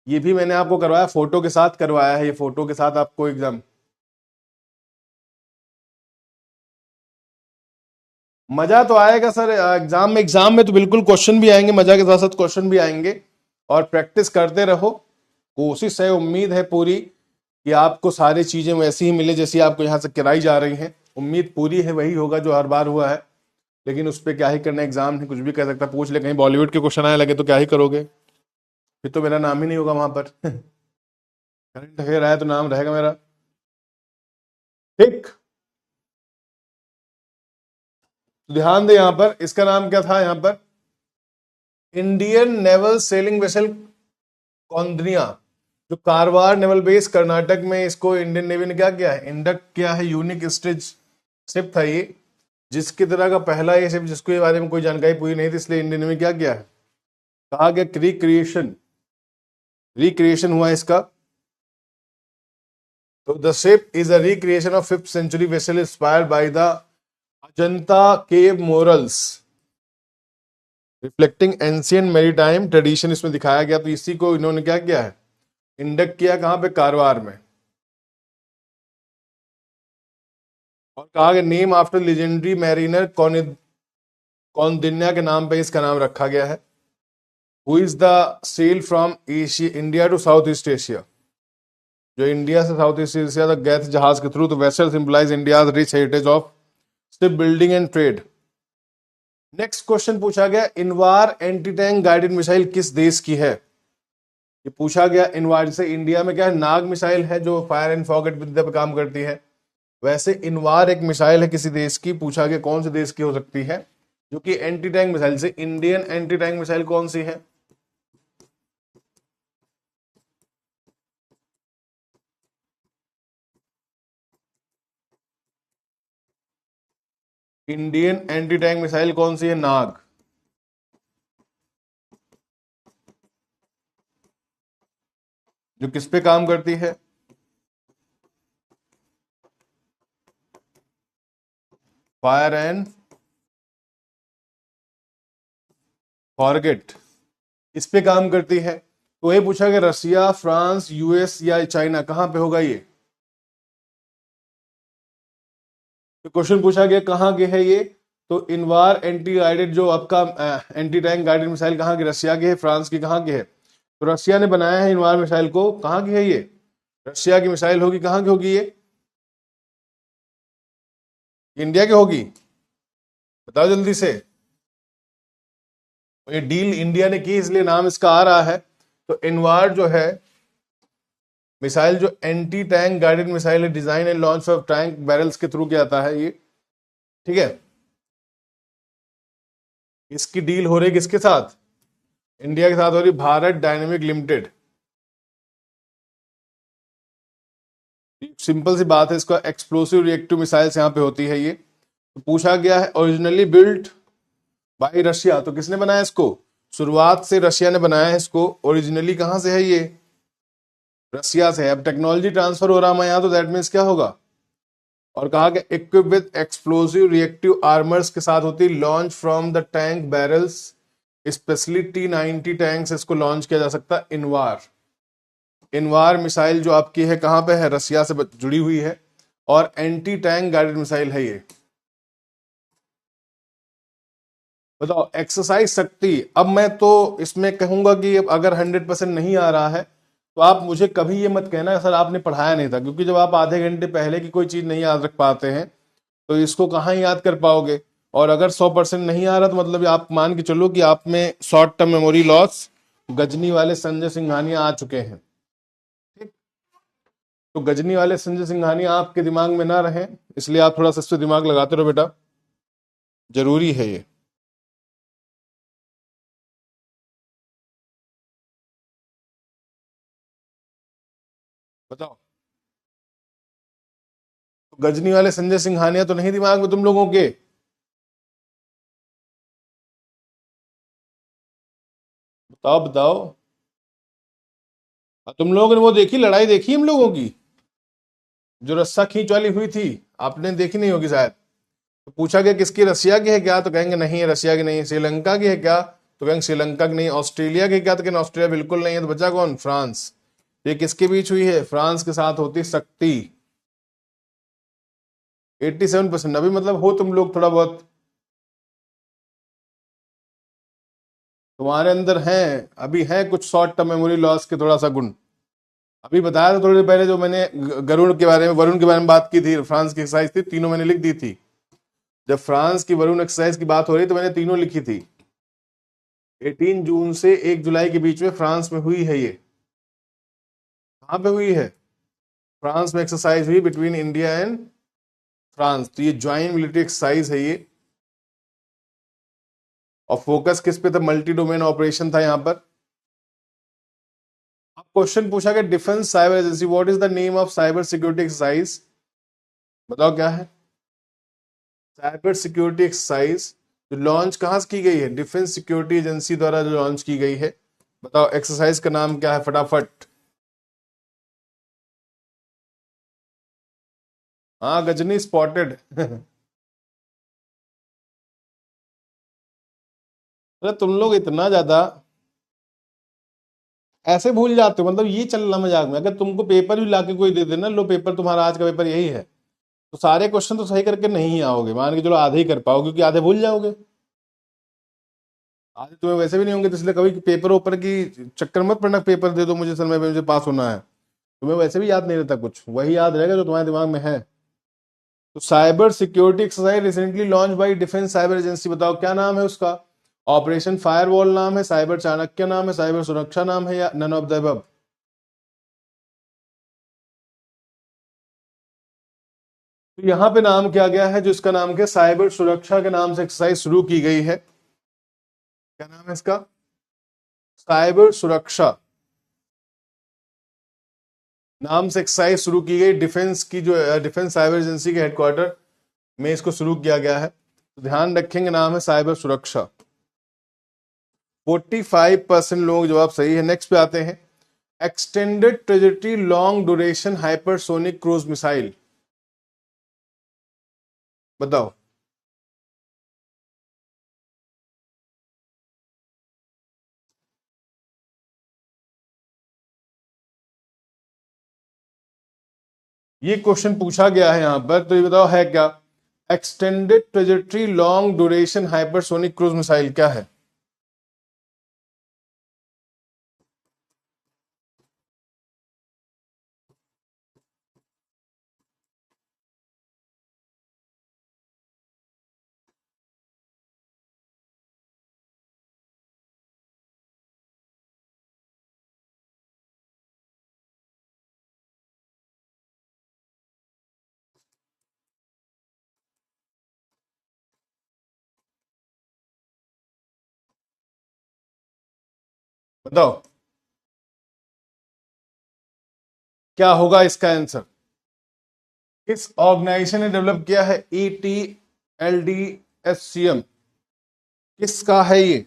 ये भी मैंने आपको करवाया, फोटो के साथ करवाया है। ये फोटो के साथ आपको एग्जाम मजा तो आएगा सर। एग्जाम में तो बिल्कुल क्वेश्चन भी आएंगे, मजा के साथ साथ क्वेश्चन भी आएंगे। और प्रैक्टिस करते रहो। कोशिश है, उम्मीद है पूरी कि आपको सारी चीजें वैसी ही मिले जैसी आपको यहाँ से कराई जा रही हैं। उम्मीद पूरी है वही होगा जो हर बार हुआ है, लेकिन उस पर क्या ही करना, एग्जाम है, कुछ भी कह सकता। पूछ ले कहीं बॉलीवुड के क्वेश्चन आए लगे तो क्या ही करोगे? फिर तो मेरा नाम ही नहीं होगा वहां पर। करंट अफेयर आया तो नाम रहेगा मेरा। ठीक, तो ध्यान दे, यहां पर इसका नाम क्या था? यहां पर Indian naval selling vessel Koundinya, जो कारवार नेवल बेस कर्नाटक में, इसको इंडियन नेवी ने क्या किया है? इंडक्ट किया है। यूनिक स्टिच शिप था ये, जिसकी तरह का पहला ये शिप, जिसको ये बारे में कोई जानकारी पूरी नहीं थी, इसलिए इंडियन नेवी क्या किया है? कहा गया रिक्रिएशन हुआ इसका। तो the ship is a recreation of 5th century vessel inspired by the Ajanta cave morals reflecting ancient maritime tradition इसमें दिखाया गया। तो इसी को इन्होंने क्या किया है? इंडक्ट किया। कहां पे? कारवार में। और कहा गया name after legendary mariner Kaundinya के नाम पे इसका नाम रखा गया है। Who is the sail from Asia India to south east Asia. जो इंडिया से साउथ ईस्ट एशिया तक गए थे जहाज के थ्रू। तो vessel symbolise India rich heritage of ship building and trade. Next question पूछा गया, Invar anti tank guided missile किस देश की है? ये पूछा गया इनवार। जैसे इंडिया में क्या है? नाग मिसाइल है जो फायर एंड फॉरगेट विद्या पे काम करती है, वैसे इनवार एक मिसाइल है किसी देश की। पूछा गया कौन से देश की हो सकती है जो कि एंटी टैंक मिसाइल से। इंडियन एंटी टैंक मिसाइल कौन सी है? इंडियन एंटी टैंक मिसाइल कौन सी है? नाग। जो किस पे काम करती है? फायर एंड फॉरगेट, इस पे काम करती है। तो ये पूछा गया रसिया, फ्रांस, यूएस या चाइना, कहां पे होगा ये? तो क्वेश्चन पूछा गया कहां के है ये? तो इनवार एंटी गाइडेड जो आपका एंटी टैंक गाइडेड मिसाइल कहां की? रशिया की है। फ्रांस की कहां की है? तो रशिया ने बनाया है इनवार मिसाइल को। कहां की है ये? रशिया की मिसाइल होगी। कहां की होगी ये? इंडिया की होगी? बताओ जल्दी से। ये डील इंडिया ने की इसलिए नाम इसका आ रहा है। तो इनवार जो है मिसाइल, जो एंटी टैंक गाइडेड मिसाइल है, design and launch of tank barrels के थ्रू किया जाता है ये। ठीक है, इसकी डील हो रही किसके साथ? इंडिया के साथ हो रही, भारत डायनेमिक लिमिटेड। सिंपल सी बात है, इसका एक्सप्लोसिव रिएक्टिव मिसाइल्स यहाँ पे होती है ये। तो पूछा गया है ओरिजिनली बिल्ट बाय रशिया। तो किसने बनाया इसको? शुरुआत से रशिया ने बनाया है इसको। ओरिजिनली कहां से है ये? रशिया से है। अब टेक्नोलॉजी ट्रांसफर हो रहा है यहाँ, तो दैट मीन्स क्या होगा? और कहा कि equip with explosive reactive armours के साथ होती, launch from the tank barrels, specially T-90 tank से इसको लॉन्च किया जा सकता है। इनवार, इनवार मिसाइल जो आपकी है कहां पे है, रसिया से जुड़ी हुई है, और एंटी टैंक गाइडेड मिसाइल है ये। बताओ एक्सरसाइज शक्ति। अब मैं तो इसमें कहूंगा कि अगर 100% नहीं आ रहा है तो आप मुझे कभी ये मत कहना सर आपने पढ़ाया नहीं था, क्योंकि जब आप आधे घंटे पहले की कोई चीज नहीं याद रख पाते हैं तो इसको कहाँ याद कर पाओगे। और अगर 100% नहीं आ रहा तो मतलब आप मान के चलो कि आप में short term memory loss Ghajini वाले संजय सिंघानिया आ चुके हैं। ठीक, तो गजनी वाले संजय सिंघानिया आपके दिमाग में ना रहे, इसलिए आप थोड़ा सा इस पे दिमाग लगाते रहो बेटा, जरूरी है ये। बताओ, तो गजनी वाले संजय सिंघानिया तो नहीं दिमाग में तुम लोगों के? बताओ बताओ। तुम लोगों ने वो देखी, लड़ाई देखी हम लोगों की जो रस्सा खींच वाली हुई थी? आपने देखी नहीं होगी शायद। तो पूछा गया किसकी, रसिया की है क्या, तो कहेंगे नहीं रसिया की नहीं। श्रीलंका की है क्या, तो कहेंगे श्रीलंका की नहीं। ऑस्ट्रेलिया की क्या, तो कहेंगे ऑस्ट्रेलिया बिल्कुल नहीं है। तो बचा कौन, फ्रांस। ये किसके बीच हुई है, फ्रांस के साथ होती शक्ति। 87%। अभी मतलब हो तुम लोग थोड़ा बहुत, तुम्हारे अंदर है अभी है कुछ शॉर्ट टर्म मेमोरी लॉस के थोड़ा सा गुण। अभी बताया था थोड़ी देर पहले जो मैंने गरुड़ के बारे में, वरुण के बारे में बात की थी, फ्रांस की एक्सरसाइज थी, तीनों मैंने लिख दी थी। जब फ्रांस की वरुण एक्सरसाइज की बात हो रही तो मैंने तीनों लिखी थी। 18 जून से 1 जुलाई के बीच में फ्रांस में हुई है ये। कहां पे हुई है, फ्रांस में एक्सरसाइज हुई बिटवीन इंडिया एंड फ्रांस। तो ये ज्वाइंट मिलिट्री एक्सरसाइज है ये। और फोकस किस पे था, मल्टी डोमेन ऑपरेशन था यहां पर। अब क्वेश्चन पूछा गया defence cyber agency, what is the name of cyber security exercise. बताओ क्या है, साइबर सिक्योरिटी एक्सरसाइज जो लॉन्च कहां से की गई है, डिफेंस सिक्योरिटी एजेंसी द्वारा जो लॉन्च की गई है। बताओ एक्सरसाइज का नाम क्या है फटाफट। हाँ गजनी स्पॉटेड। अरे तुम लोग इतना ज्यादा ऐसे भूल जाते हो, मतलब ये चलना मजाक में। अगर तुमको पेपर भी लाके कोई दे देना, लो पेपर तुम्हारा आज का पेपर यही है, तो सारे क्वेश्चन तो सही करके नहीं आओगे, मान के चलो आधे ही कर पाओगे, क्योंकि आधे भूल जाओगे। आधे तुम्हें वैसे भी नहीं होंगे, तो इसलिए कभी पेपर ऊपर की चक्कर मत पड़ना, पेपर दे दो मुझे सर मैं, मुझे पास होना है। तुम्हें वैसे भी याद नहीं रहता कुछ, वही याद रहेगा जो तुम्हारे दिमाग में है। तो cyber security exercise recently launch by defence cyber agency, बताओ क्या नाम है उसका। ऑपरेशन फायरवॉल नाम है, साइबर चाणक्य नाम है, साइबर सुरक्षा नाम है, या नन ऑफ द अबव। तो यहां पे नाम क्या गया है, जो इसका नाम क्या, साइबर सुरक्षा के नाम से एक्सरसाइज शुरू की गई है। क्या नाम है इसका, साइबर सुरक्षा नाम से एक्सरसाइज शुरू की गई, डिफेंस की जो डिफेंस साइबर एजेंसी के हेडक्वार्टर में इसको शुरू किया गया है। तो ध्यान रखेंगे नाम है साइबर सुरक्षा। 45% लोग जवाब सही है। नेक्स्ट पे आते हैं, extended trajectory long duration hypersonic cruise missile. बताओ। ये क्वेश्चन पूछा गया है यहां पर, तो ये बताओ है क्या, extended trajectory long duration hypersonic cruise missile क्या है। बताओ क्या होगा इसका आंसर। किस ऑर्गेनाइजेशन ने डेवलप किया है, ETLDSCM, किसका है ये।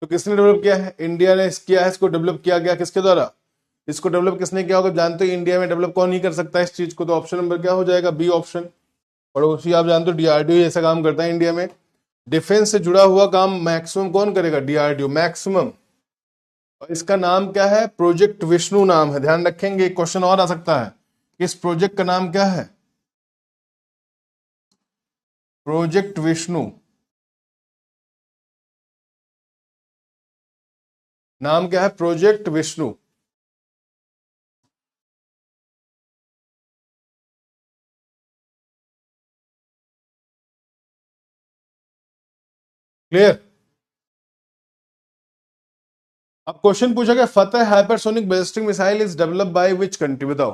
तो किसने डेवलप किया है, इंडिया ने किया है, इसको डेवलप किया गया किसके द्वारा, इसको डेवलप किसने किया होगा जानते हो? इंडिया में डेवलप कौन ही कर सकता है इस चीज को? तो ऑप्शन नंबर क्या हो जाएगा? B option. पड़ोसी आप जानते हो डीआरडीओ ऐसा काम करता है इंडिया में। डिफेंस से जुड़ा हुआ काम मैक्सिमम कौन करेगा? DRDO maximum. और इसका नाम क्या है? प्रोजेक्ट विष्णु नाम है। ध्यान रखेंगे, एक क्वेश्चन और आ सकता है, इस प्रोजेक्ट का नाम क्या है? प्रोजेक्ट विष्णु। नाम क्या है? प्रोजेक्ट विष्णु। क्लियर? अब क्वेश्चन पूछा गया Fateh hypersonic ballistic missile is developed by which country? बताओ,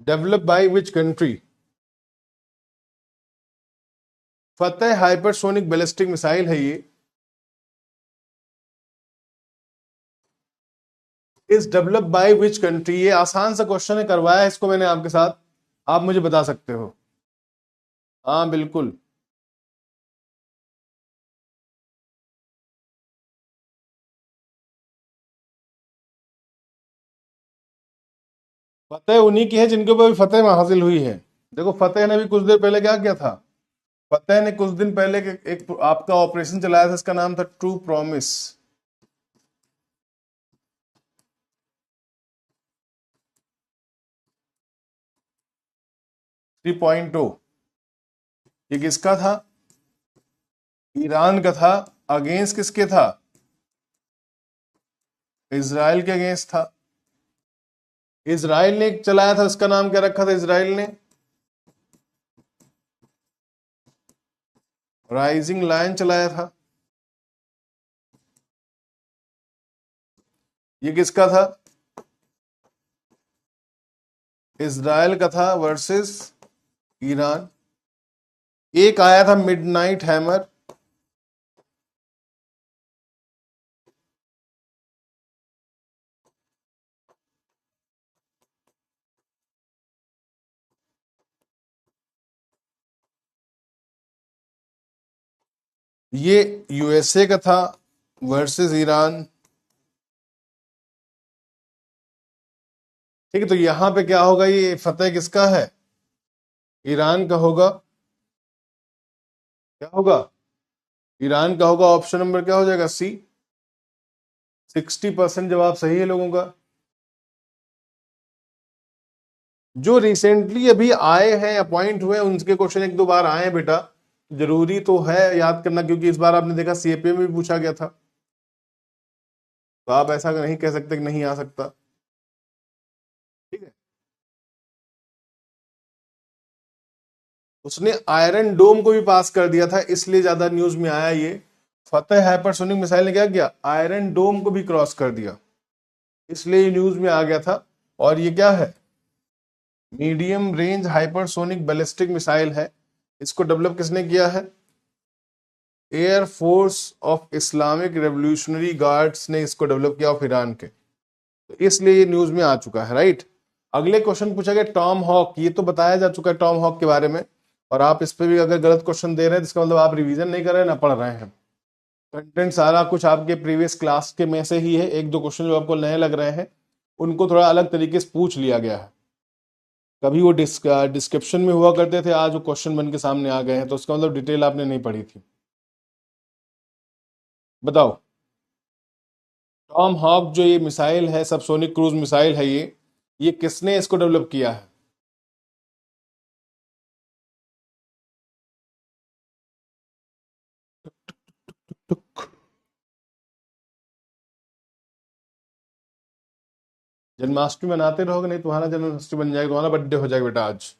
developed by which country? Fateh hypersonic ballistic missile है ये, is developed by which country. ये आसान सा क्वेश्चन है, करवाया है इसको मैंने आपके साथ, आप मुझे बता सकते हो। हाँ बिल्कुल। फतेह उन्हीं की है जिनके ऊपर भी फतेह हासिल हुई है। देखो फतेह ने भी कुछ देर पहले क्या किया था? फतेह ने कुछ दिन पहले एक आपका ऑपरेशन चलाया था, इसका नाम था ट्रू प्रॉमिस। 3.0। ये किसका था? ईरान का था। अगेंस्ट किसके था? इजराइल के अगेंस्ट था। इजराइल ने चलाया था, इसका नाम क्या रखा था इजराइल ने? राइजिंग लायन चलाया था। ये किसका था? इजराइल का था वर्सेस ईरान। एक आया था मिडनाइट हैमर। ये यूएसए का था वर्सेस ईरान। ठीक है, तो यहां पे क्या होगा? ये फतेह किसका है? ईरान का होगा। क्या होगा? ईरान का होगा। ऑप्शन नंबर क्या हो जाएगा? सी। 60% जवाब सही है लोगों का। जो रिसेंटली अभी आए हैं, अपॉइंट हुए, उनके क्वेश्चन एक दो बार आए हैं बेटा, जरूरी तो है याद करना, क्योंकि इस बार आपने देखा सीएपीए में भी पूछा गया था, तो आप ऐसा नहीं कह सकते कि नहीं आ सकता। ठीक है, उसने आयरन डोम को भी पास कर दिया था, इसलिए ज्यादा न्यूज में आया ये। फतेह हाइपरसोनिक मिसाइल ने क्या किया? आयरन डोम को भी क्रॉस कर दिया, इसलिए ये न्यूज में आ गया था। और ये क्या है? Medium range hypersonic ballistic missile है। इसको डेवलप किसने किया है? Air force of Islamic revolutionary guards ने इसको डेवलप किया ऑफ ईरान के, तो इसलिए ये न्यूज में आ चुका है। राइट। अगले क्वेश्चन पूछा गया टॉम हॉक। ये तो बताया जा चुका है टॉम हॉक के बारे में, और आप इस पे भी अगर गलत क्वेश्चन दे रहे हैं तो इसका मतलब आप रिवीजन नहीं कर रहे हैं ना पढ़ रहे हैं। कंटेंट सारा कुछ आपके प्रीवियस क्लास के में से ही है। एक दो क्वेश्चन जो आपको नए लग रहे हैं उनको थोड़ा अलग तरीके से पूछ लिया गया है। कभी वो डिस्क्रिप्शन में हुआ करते थे, आज वो क्वेश्चन बन के सामने आ गए हैं, तो उसका मतलब डिटेल आपने नहीं पढ़ी थी। बताओ, टॉम हॉक जो ये मिसाइल है, सबसोनिक क्रूज मिसाइल है, ये किसने इसको डेवलप किया है? जन्माष्टमी मनाते रहोगे, नहीं तुम्हारा जन्माष्टमी बन जाएगा, तुम्हारा बर्थडे हो जाएगा बेटा आज।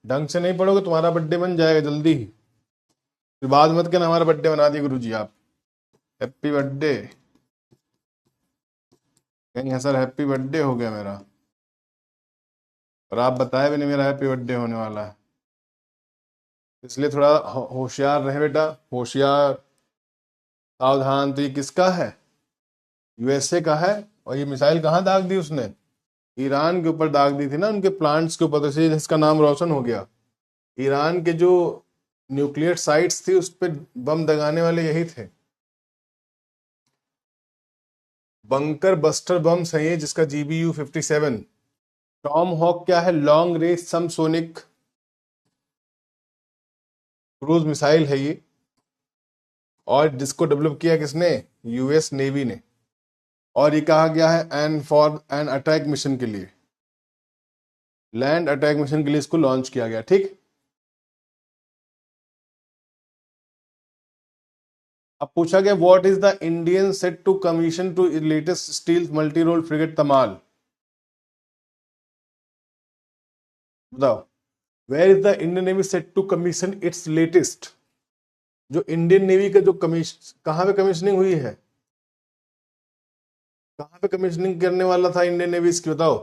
ढंग से नहीं पढ़ोगे तुम्हारा बर्थडे बन जाएगा जल्दी ही। फिर बाद मत कहना हमारा बर्थडे बना दिए गुरु जी आप। Happy birthday. कहीं है सर हैप्पी बर्थडे हो गया मेरा, और आप बताए भी नहीं मेरा हैप्पी बर्थडे होने वाला है। इसलिए थोड़ा होशियार रहे बेटा, होशियार, सावधान। तो ये किसका है? यूएसए का है। और ये मिसाइल कहाँ दाग दी उसने? ईरान के ऊपर दाग दी थी ना, उनके प्लांट्स के ऊपर, तो इसलिए इसका नाम रोशन हो गया। ईरान के जो न्यूक्लियर साइट्स थी उस पर बम दगाने वाले यही थे। बंकर बस्टर बम्स है ये, जिसका GBU-57। टॉम हॉक क्या है? Long range subsonic cruise missile है ये, और जिसको डेवलप किया किसने? यूएस नेवी ने। और ये कहा गया है and for an attack mission के लिए, लैंड अटैक मिशन के लिए इसको लॉन्च किया गया। ठीक। अब पूछा गया what is the Indian set to commission to latest steel multi role frigate Tamal. बताओ, where is the Indian navy set to commission its latest. जो इंडियन नेवी का जो कमीशन, कहां पे कमीशनिंग हुई है? कहां पे कमीशनिंग करने वाला था इंडियन नेवी इसकी? बताओ।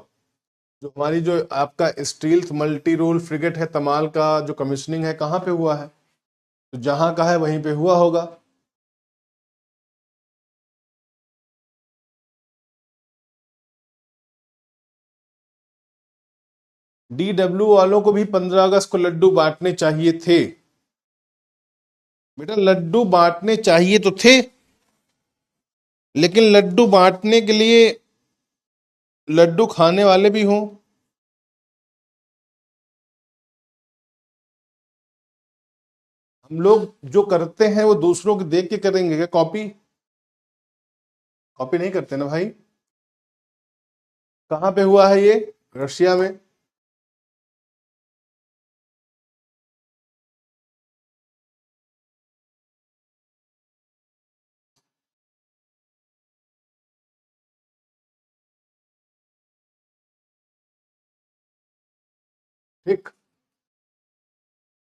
जो हमारी जो आपका स्टील मल्टी रोल फ्रिगेट है तमाल का, जो कमीशनिंग है कहां पे हुआ है? तो जहां का है वहीं पे हुआ होगा। DW वालों को भी 15 अगस्त को लड्डू बांटने चाहिए थे। बेटा लड्डू बांटने चाहिए तो थे, लेकिन लड्डू बांटने के लिए लड्डू खाने वाले भी हों। हम लोग जो करते हैं वो दूसरों को देख के करेंगे क्या? कॉपी कॉपी नहीं करते ना भाई। कहां पे हुआ है ये? रशिया में। ठीक।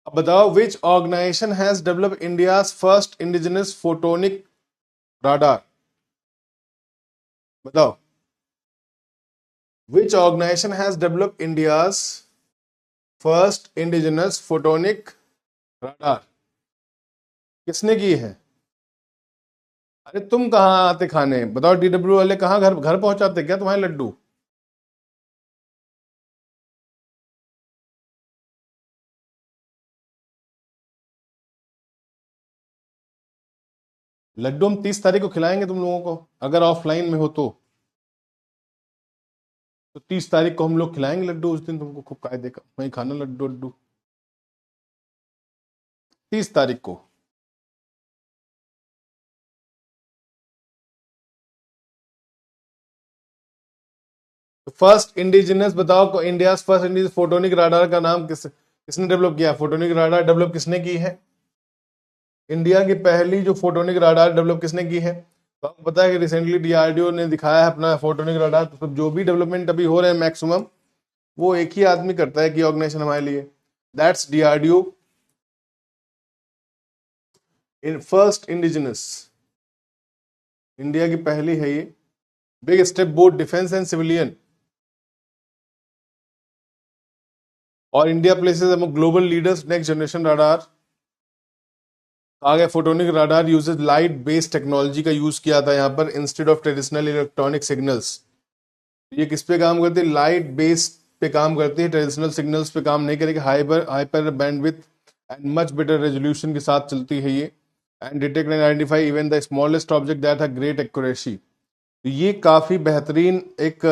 अब बताओ which organization has develop India first indigenous photonic radar. बताओ, which organization has develop India first indigenous photonic radar. किसने की है? अरे तुम कहाँ आते खाने? बताओ, DW वाले कहाँ घर घर पहुंचाते क्या तुम्हारे लड्डू? लड्डू हम 30 तारीख को खिलाएंगे तुम लोगों को, अगर ऑफलाइन में हो तो 30 तारीख को हम लोग खिलाएंगे लड्डू। उस दिन तुमको खूब कायदे का वहीं खाना लड्डू लड्डू। 30 तारीख को। फर्स्ट इंडिजिनस बताओ को, India first indigenous photonic radar का नाम किसने डेवलप किया? फोटोनिक राडार डेवलप किसने की है? इंडिया की पहली जो फोटोनिक राडार डेवलप किसने की है? तो आपको पता है कि रिसेंटली DRDO ने दिखाया है अपना फोटोनिक राडार। तो जो भी डेवलपमेंट अभी हो रहे हैं मैक्सिमम वो एक ही आदमी करता है कि ऑर्गेनाइजेशन हमारे लिए, that's DRDO in first indigenous. India की पहली है ये। Big step both defence and civilian, और India places among global leaders next generation radar. आगे photonic radar uses light based technology का यूज किया था यहाँ पर instead of traditional electronic signals. ये किस पे काम करती है? लाइट बेस्ड पे काम करती है, ट्रेडिशनल सिग्नल्स पे काम नहीं करेगी। Hyper hyper bandwidth and much better resolution के साथ चलती है ये, and detect and identify even the smallest object that have great accuracy. तो ये काफी बेहतरीन एक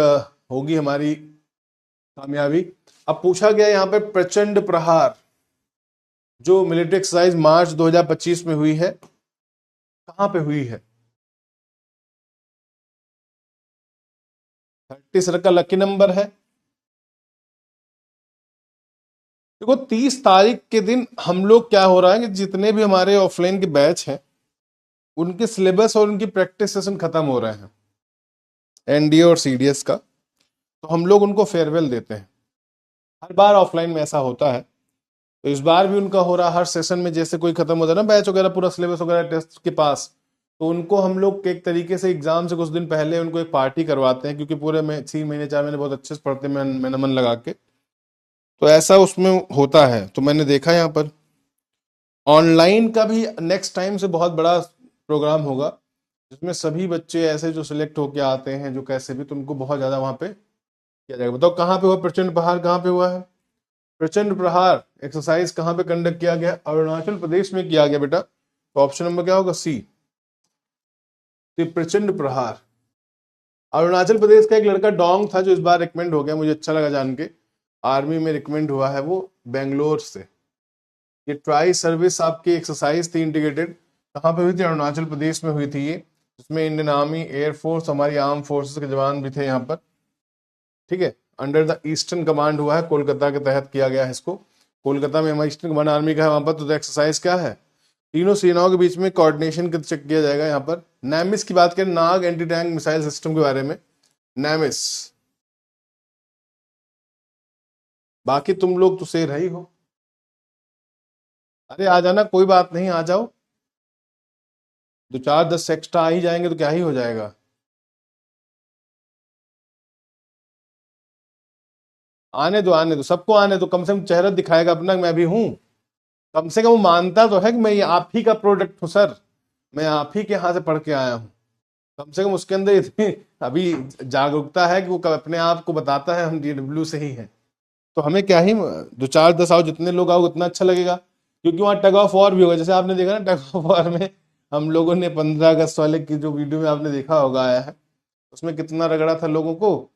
होगी हमारी कामयाबी। अब पूछा गया यहाँ पे प्रचंड प्रहार जो मिलिट्री एक्सरसाइज मार्च 2025 में हुई है, कहां पे हुई है? 30 का लकी नंबर है। देखो 30 तारीख के दिन हम लोग क्या हो रहा है कि जितने भी हमारे ऑफलाइन के बैच हैं उनके सिलेबस और उनकी प्रैक्टिस सेशन खत्म हो रहे हैं, NDA और CDS का। तो हम लोग उनको फेयरवेल देते हैं। हर बार ऑफलाइन में ऐसा होता है, तो इस बार भी उनका हो रहा। हर सेशन में जैसे कोई खत्म होता है ना बैच वगैरह, पूरा सिलेबस वगैरह टेस्ट के पास, तो उनको हम लोग एक तरीके से एग्जाम से कुछ दिन पहले उनको एक पार्टी करवाते हैं, क्योंकि पूरे में 3 महीने 4 महीने बहुत अच्छे से पढ़ते हैं मैंने मन लगा के। तो ऐसा उसमें होता है। तो मैंने देखा यहाँ पर ऑनलाइन का भी नेक्स्ट टाइम से बहुत बड़ा प्रोग्राम होगा, जिसमें सभी बच्चे ऐसे जो सिलेक्ट होके आते हैं जो कैसे भी, तो उनको बहुत ज्यादा वहां पे किया जाएगा। बताओ कहाँ पे हुआ प्रचंड प्रहार? कहाँ पे हुआ है प्रचंड प्रहार एक्सरसाइज? कहाँ पे कंडक्ट किया गया? अरुणाचल प्रदेश में किया गया बेटा। तो ऑप्शन नंबर क्या होगा? C, प्रचंड प्रहार। अरुणाचल प्रदेश का एक लड़का डोंग था जो इस बार रिकमेंड हो गया, मुझे अच्छा लगा जान के, आर्मी में रिकमेंड हुआ है वो बेंगलोर से। ये ट्राई सर्विस आपकी एक्सरसाइज थी इंटीग्रेटेड, कहाँ पे हुई थी? अरुणाचल प्रदेश में हुई थी ये, जिसमें इंडियन आर्मी, एयरफोर्स, हमारी आर्म फोर्सेस के जवान भी थे यहाँ पर। ठीक है, अंडर द ईस्टर्न कमांड हुआ है, कोलकाता के तहत किया गया है इसको। कोलकाता में हमारी ईस्टर्न कमांड आर्मी का है वहां पर। तो एक्सरसाइज क्या है? तीनों सेनाओं के बीच में कोऑर्डिनेशन चेक किया जाएगा यहाँ पर। नैमिस की बात करें, नाग एंटी टैंक मिसाइल सिस्टम के बारे में, नैमिस। बाकी तुम लोग तो शेर ही हो। अरे आ जाना, कोई बात नहीं, आ जाओ। 2 4 10 एक्स्ट्रा आ ही जाएंगे तो क्या ही हो जाएगा। आने दो सबको आने दो, कम से कम चेहरा दिखाएगा अपना, मैं भी हूं। कम से कम वो मानता तो है कि मैं ये आप ही का प्रोडक्ट हूँ सर, मैं आप ही के यहाँ से पढ़ के आया हूँ। कम से कम उसके अंदर इतनी अभी जागरूकता है कि वो अपने आप को बताता है हम डीडब्ल्यू से ही हैं। तो हमें क्या ही, 2 4 10 आओ, जितने लोग आओ उतना अच्छा लगेगा, क्योंकि वहाँ टग ऑफ वॉर भी होगा। जैसे आपने देखा ना, टग ऑफ वॉर में हम लोगों ने 15 अगस्त वाले की जो वीडियो में आपने देखा होगा आया है, उसमें कितना रगड़ा था लोगों को।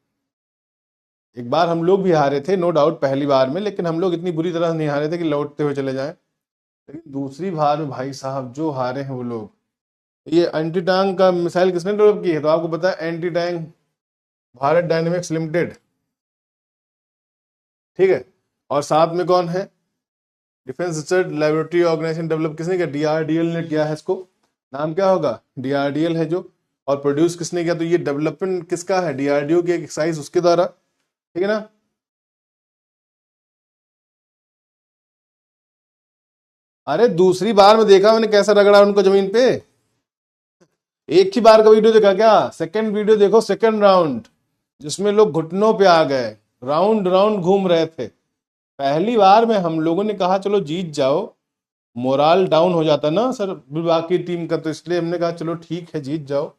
एक बार हम लोग भी हारे थे, नो डाउट, पहली बार में, लेकिन हम लोग इतनी बुरी तरह नहीं हारे थे कि लौटते हुए चले जाएं। लेकिन दूसरी बार में भाई साहब जो हारे हैं वो लोग। ये एंटी टैंक का मिसाइल किसने डेवलप की है? तो आपको पता है, anti tank Bharat dynamics limited. ठीक है, और साथ में कौन है? Defence research laboratory organisation develop किसने किया? डीआरडीएल ने किया है इसको। नाम क्या होगा? डीआरडीएल है जो। और प्रोड्यूस किसने किया? तो ये डेवलपमेंट किसका है? डीआरडीओ की एक एक्सरसाइज उसके द्वारा। ठीक है ना? अरे दूसरी बार में देखा मैंने कैसा रगड़ा उनको जमीन पे। एक ही बार का वीडियो देखा क्या? सेकंड वीडियो देखो, सेकंड राउंड, जिसमें लोग घुटनों पे आ गए, राउंड राउंड घूम रहे थे। पहली बार में हम लोगों ने कहा चलो जीत जाओ, मोराल डाउन हो जाता ना सर बाकी टीम का, तो इसलिए हमने कहा चलो ठीक है जीत जाओ।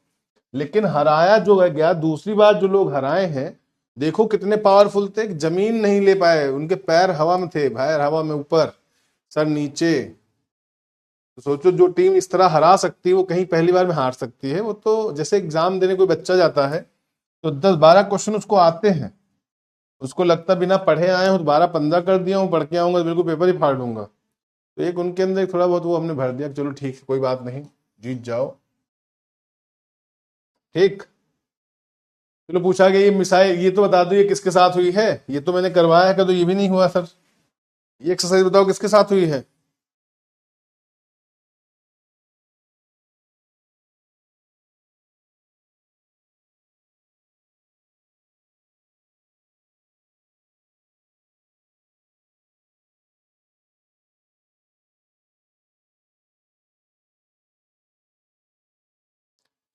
लेकिन हराया जो गया, दूसरी बार जो लोग हराए हैं, देखो कितने पावरफुल थे, जमीन नहीं ले पाए, उनके पैर हवा में थे, पैर हवा में ऊपर, सर नीचे। तो सोचो जो टीम इस तरह हरा सकती है वो कहीं पहली बार में हार सकती है। वो तो जैसे एग्जाम देने कोई बच्चा जाता है तो 10 12 क्वेश्चन उसको आते हैं, उसको लगता बिना पढ़े आए हूँ, 12 15 कर दिया हूँ, पढ़ के आऊंगा तो बिल्कुल पेपर ही फाड़ दूंगा। तो एक उनके अंदर एक थोड़ा बहुत वो हमने भर दिया, चलो ठीक है कोई बात नहीं, जीत जाओ। ठीक। चलो पूछा गया ये मिसाइल, ये तो बता दो ये किसके साथ हुई है? ये तो मैंने करवाया है, तो ये भी नहीं हुआ सर। ये एक्सरसाइज बताओ किसके साथ हुई है?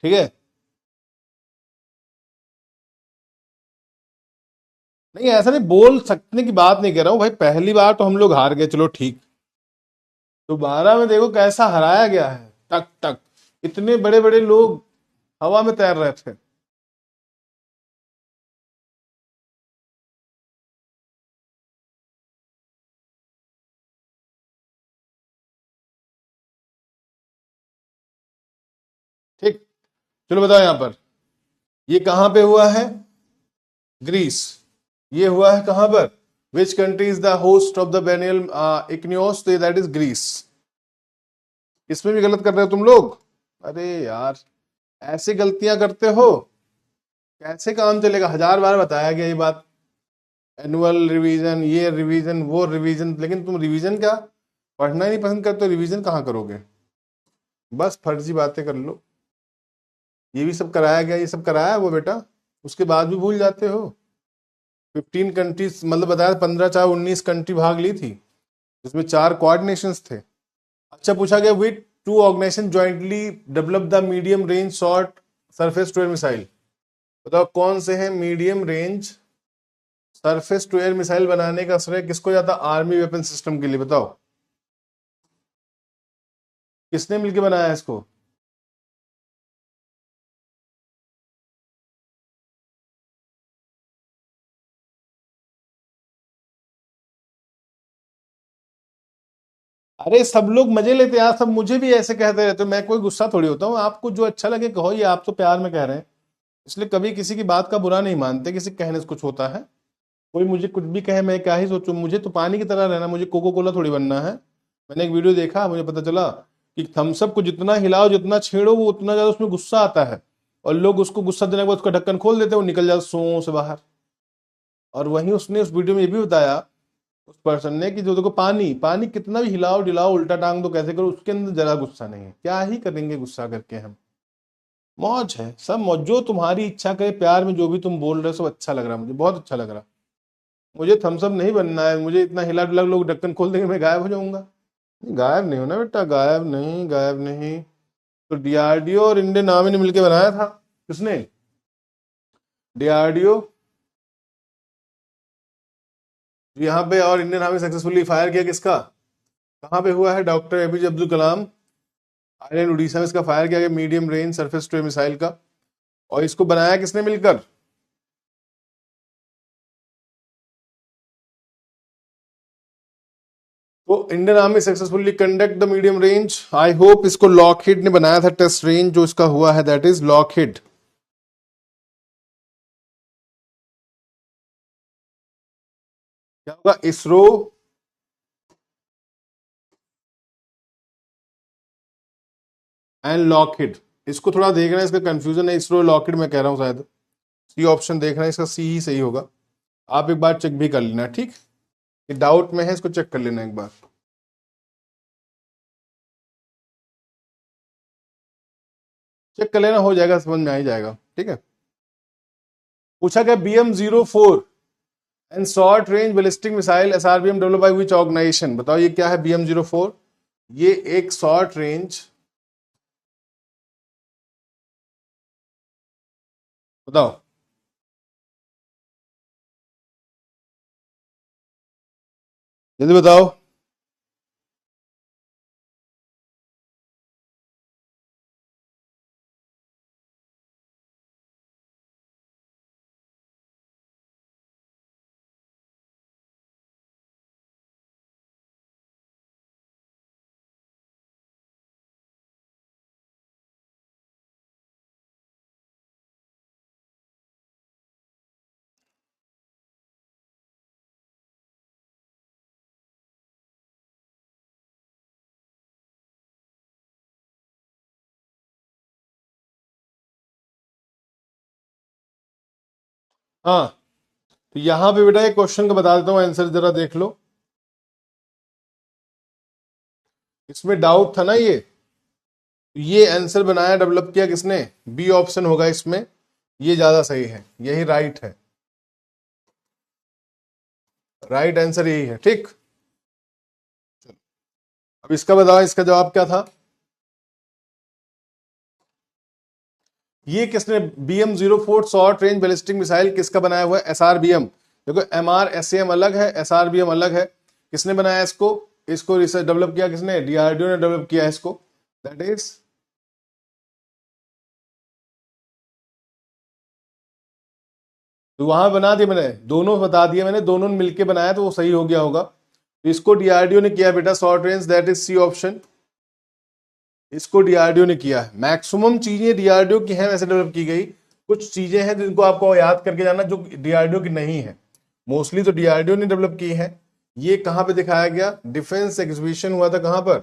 ठीक है, नहीं ऐसा नहीं बोल सकने की बात नहीं कर रहा हूं भाई, पहली बार तो हम लोग हार गए, चलो ठीक। दोबारा में देखो कैसा हराया गया है, टक टक, इतने बड़े बड़े लोग हवा में तैर रहे थे। ठीक, चलो बताओ यहां पर ये कहां पे हुआ है? ग्रीस। ये हुआ है कहां पर? Which country is the host of the biennial Iniochos? That is Greece. इसमें भी गलत कर रहे हो तुम लोग। अरे यार, ऐसी गलतियां करते हो, कैसे काम चलेगा? 1000 बार बताया गया ये बात, एनुअल रिवीजन, ये रिवीजन, वो रिवीजन, लेकिन तुम रिवीजन क्या, पढ़ना ही नहीं पसंद करते, रिवीजन कहाँ करोगे? बस फर्जी बातें कर लो। ये भी सब कराया गया, ये सब कराया वो बेटा, उसके बाद भी भूल जाते हो। 15 कंट्रीज, मतलब बताया 15 4 19 कंट्री भाग ली थी, जिसमें 4 कोऑर्डिनेशंस थे। अच्छा पूछा गया with 2 organisation jointly develop the medium range short surface to air missile. बताओ कौन से हैं medium range surface to air missile बनाने का श्रेय किसको जाता? आर्मी वेपन सिस्टम के लिए। बताओ किसने मिलकर बनाया इसको? अरे सब लोग मजे लेते हैं यार, सब मुझे भी ऐसे कहते रहते हो, मैं कोई गुस्सा थोड़ी होता हूँ, आपको जो अच्छा लगे कहो, ये आप तो प्यार में कह रहे हैं। इसलिए कभी किसी की बात का बुरा नहीं मानते, किसी कहने से कुछ होता है। कोई मुझे कुछ भी कहे, मैं क्या ही सोचूं, मुझे तो पानी की तरह रहना, मुझे कोको कोला थोड़ी बनना है। मैंने एक वीडियो देखा, मुझे पता चला कि थम्सअप को जितना हिलाओ, जितना छेड़ो, वो उतना ज्यादा उसमें गुस्सा आता है, और लोग उसको गुस्सा देने के बाद उसका ढक्कन खोल देते हैं, वो निकल जाता सो से बाहर। और वहीं उसने उस वीडियो में ये भी बताया, उस पर्सन ने, कि जो देखो पानी, पानी कितना भी हिलाओ डिलाओ, उल्टा टांग दो, कैसे करो, उसके अंदर जरा गुस्सा नहीं है। क्या ही करेंगे गुस्सा करके हम। मौज है, सब मौज, जो तुम्हारी इच्छा करे, प्यार में जो भी तुम बोल रहे हो सब अच्छा लग रहा है, मुझे बहुत अच्छा लग रहा। मुझे थम्सअप नहीं बनना है, मुझे इतना हिला डुला लोग ढक्कन खोल देंगे मैं गायब हो जाऊंगा। गायब नहीं होना बेटा, गायब नहीं, गायब नहीं। तो डीआरडीओ और इंडियन आर्मी ने मिलकर बनाया था। किसने? डीआरडीओ यहाँ पे, और इंडियन आर्मी सक्सेसफुली फायर किया किसका, कहाँ पे हुआ है? Doctor APJ Abdul Kalam island Orissa में इसका फायर किया गया, medium range surface to missile का। और इसको बनाया किसने मिलकर? तो Indian army successfully conduct the medium range, I hope इसको लॉकहीड ने बनाया था, टेस्ट रेंज जो इसका हुआ है दैट इज लॉकहीड। क्या होगा? ISRO and Lockheed. इसको थोड़ा देखना है, इसका कंफ्यूजन है, इसरो लॉकहीड मैं कह रहा हूं शायद। सी ऑप्शन देखना है, इसका सी ही सही होगा। आप एक बार चेक भी कर लेना, ठीक? ये डाउट में है, इसको चेक कर लेना एक बार। चेक कर लेना, हो जाएगा, समझ में आ ही जाएगा, ठीक है। पूछा गया BM-04 and short range ballistic missile SRBM develop by which organisation. बताओ ये क्या है BM-04? ये एक शॉर्ट रेंज, बताओ जल्दी बताओ। हाँ, तो यहां पे बेटा एक क्वेश्चन का बता देता हूं आंसर, जरा देख लो। इसमें डाउट था ना ये आंसर बनाया, डेवलप किया किसने? बी ऑप्शन होगा इसमें, ये ज्यादा सही है, यही राइट है, राइट आंसर यही है, ठीक। अब इसका बताओ, इसका जवाब क्या था? ये किसने, BM-04 short range ballistic missile किसका बनाया हुआ है? SRBM। देखो MRSAM अलग है, SRBM अलग है। किसने बनाया इसको? इसको रिसर्च डेवलप किया किसने? डीआरडीओ ने डेवलप किया है इसको, दैट इज। तो वहां बना दिया मैंने, दोनों बता दिया मैंने, दोनों ने मिलके बनाया तो वो सही हो गया होगा। तो इसको डीआरडीओ ने किया बेटा short range, that is C option. इसको डीआरडीओ ने किया है। मैक्सिमम चीजें डीआरडीओ की हैं वैसे डेवलप की गई, कुछ चीजें हैं जिनको आपको याद करके जाना जो डीआरडीओ की नहीं है। मोस्टली तो डीआरडीओ ने डेवलप की है। ये कहां पे दिखाया गया? डिफेंस एग्जीबिशन हुआ था, कहां पर?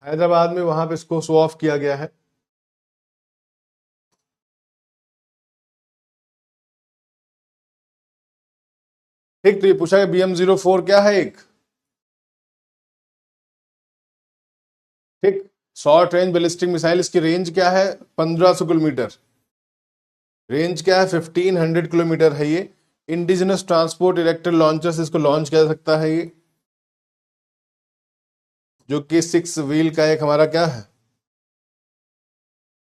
हैदराबाद में, वहां पे इसको शो ऑफ किया गया है। ठीक, तो ये पूछा गया BM-04 क्या है एक, ठीक, शॉर्ट रेंज बैलिस्टिक मिसाइल। इसकी रेंज क्या है? 1500 किलोमीटर। रेंज क्या है? 1500 किलोमीटर है ये। इंडिजिनस ट्रांसपोर्ट इरेक्टर लॉन्चर से इसको लॉन्च किया जा सकता है ये, जो कि 6 व्हील का एक हमारा क्या है,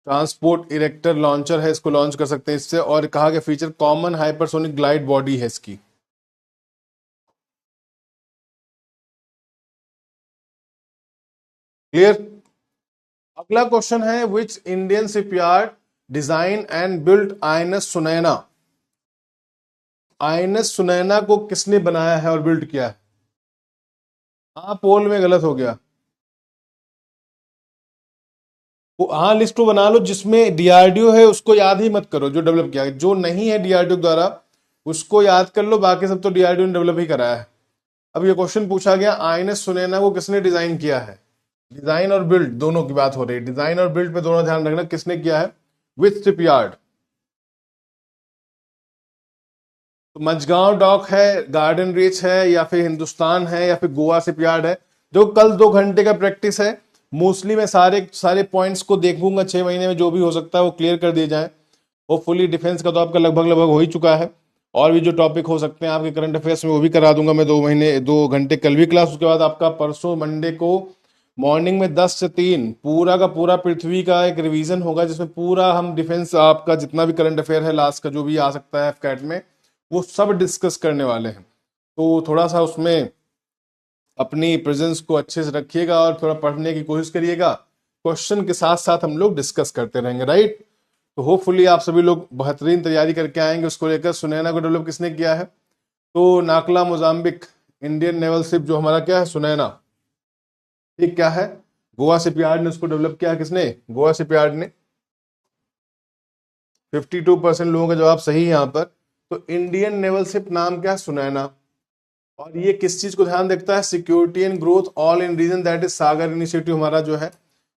ट्रांसपोर्ट इरेक्टर लॉन्चर है, इसको लॉन्च कर सकते हैं इससे। और कहा गया feature common hypersonic glide body है इसकी। क्लियर? अगला क्वेश्चन है, which Indian shipyard design and build INS Sunaina. INS Sunaina को किसने बनाया है और बिल्ड किया है? हाँ, पोल में गलत हो गया। हाँ लिस्ट तो बना लो, जिसमें डीआरडीओ है उसको याद ही मत करो, जो डेवलप किया है। जो नहीं है डीआरडीओ द्वारा उसको याद कर लो, बाकी सब तो डीआरडीओ ने डेवलप ही कराया है। अब ये क्वेश्चन पूछा गया, आईएनएस सुनैना को किसने डिजाइन किया है? डिजाइन और बिल्ड दोनों की बात हो रही है, डिजाइन और बिल्ड पे दोनों ध्यान रखना, किसने किया है, विथ शिपयार्ड। तो मझगांव डॉक है, गार्डन रीच है, या फिर हिंदुस्तान है, या फिर गोवा शिपयार्ड है। जो कल 2 घंटे का प्रैक्टिस है, मोस्टली मैं सारे सारे पॉइंट्स को देखूंगा 6 महीने में, जो भी हो सकता है वो क्लियर कर दिए जाए। होपफुली डिफेंस का तो आपका लगभग लगभग हो ही चुका है, और भी जो टॉपिक हो सकते हैं आपके करंट अफेयर्स में वो भी करा दूंगा मैं। 2 घंटे कल भी क्लास, उसके बाद आपका परसों मंडे को मॉर्निंग में 10 से 3 पूरा का पूरा पृथ्वी का एक रिवीजन होगा, जिसमें पूरा हम डिफेंस आपका जितना भी करंट अफेयर है लास्ट का जो भी आ सकता है एफकैट में, वो सब डिस्कस करने वाले हैं। तो थोड़ा सा उसमें अपनी प्रेजेंस को अच्छे से रखिएगा और थोड़ा पढ़ने की कोशिश करिएगा, क्वेश्चन के साथ साथ हम लोग डिस्कस करते रहेंगे, राइट। तो होपफुली आप सभी लोग बेहतरीन तैयारी करके आएंगे उसको लेकर। सुनैना को डेवलप किसने किया है? तो नाकला मोजाम्बिक इंडियन नेवल शिप जो हमारा क्या है, सुनैना, ठीक क्या है, गोवा शिपयार्ड ने उसको डेवलप किया। किसने? गोवा शिपयार्ड ने। 52% लोगों का जवाब सही है यहाँ पर। तो इंडियन नेवल शिप नाम क्या है, सुनैना। और ये किस चीज को ध्यान रखता है? Security and growth all in region, that is SAGAR initiative हमारा जो है,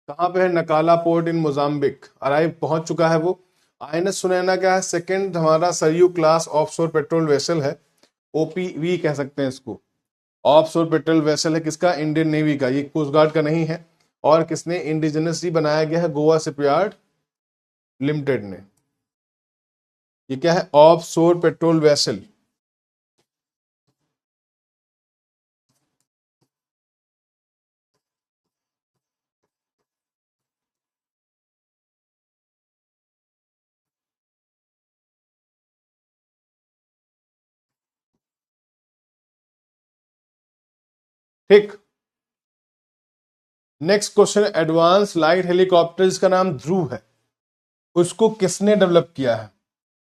कहाँ पे है, Nacala port in Mozambique, arrive पहुंच चुका है वो। आईएनएस सुनैना क्या है, सेकंड हमारा Saryu class offshore patrol vessel है, ओपीवी कह सकते हैं इसको, ऑफशोर पेट्रोल वेसल है। किसका? इंडियन नेवी का, ये कोस्ट गार्ड का नहीं है। और किसने? इंडिजिनसली बनाया गया है, गोवा शिपयार्ड लिमिटेड ने। ये क्या है? Offshore patrol vessel. ठीक, next question, advance light helicopter जिसका नाम ध्रुव है, उसको किसने डेवलप किया है?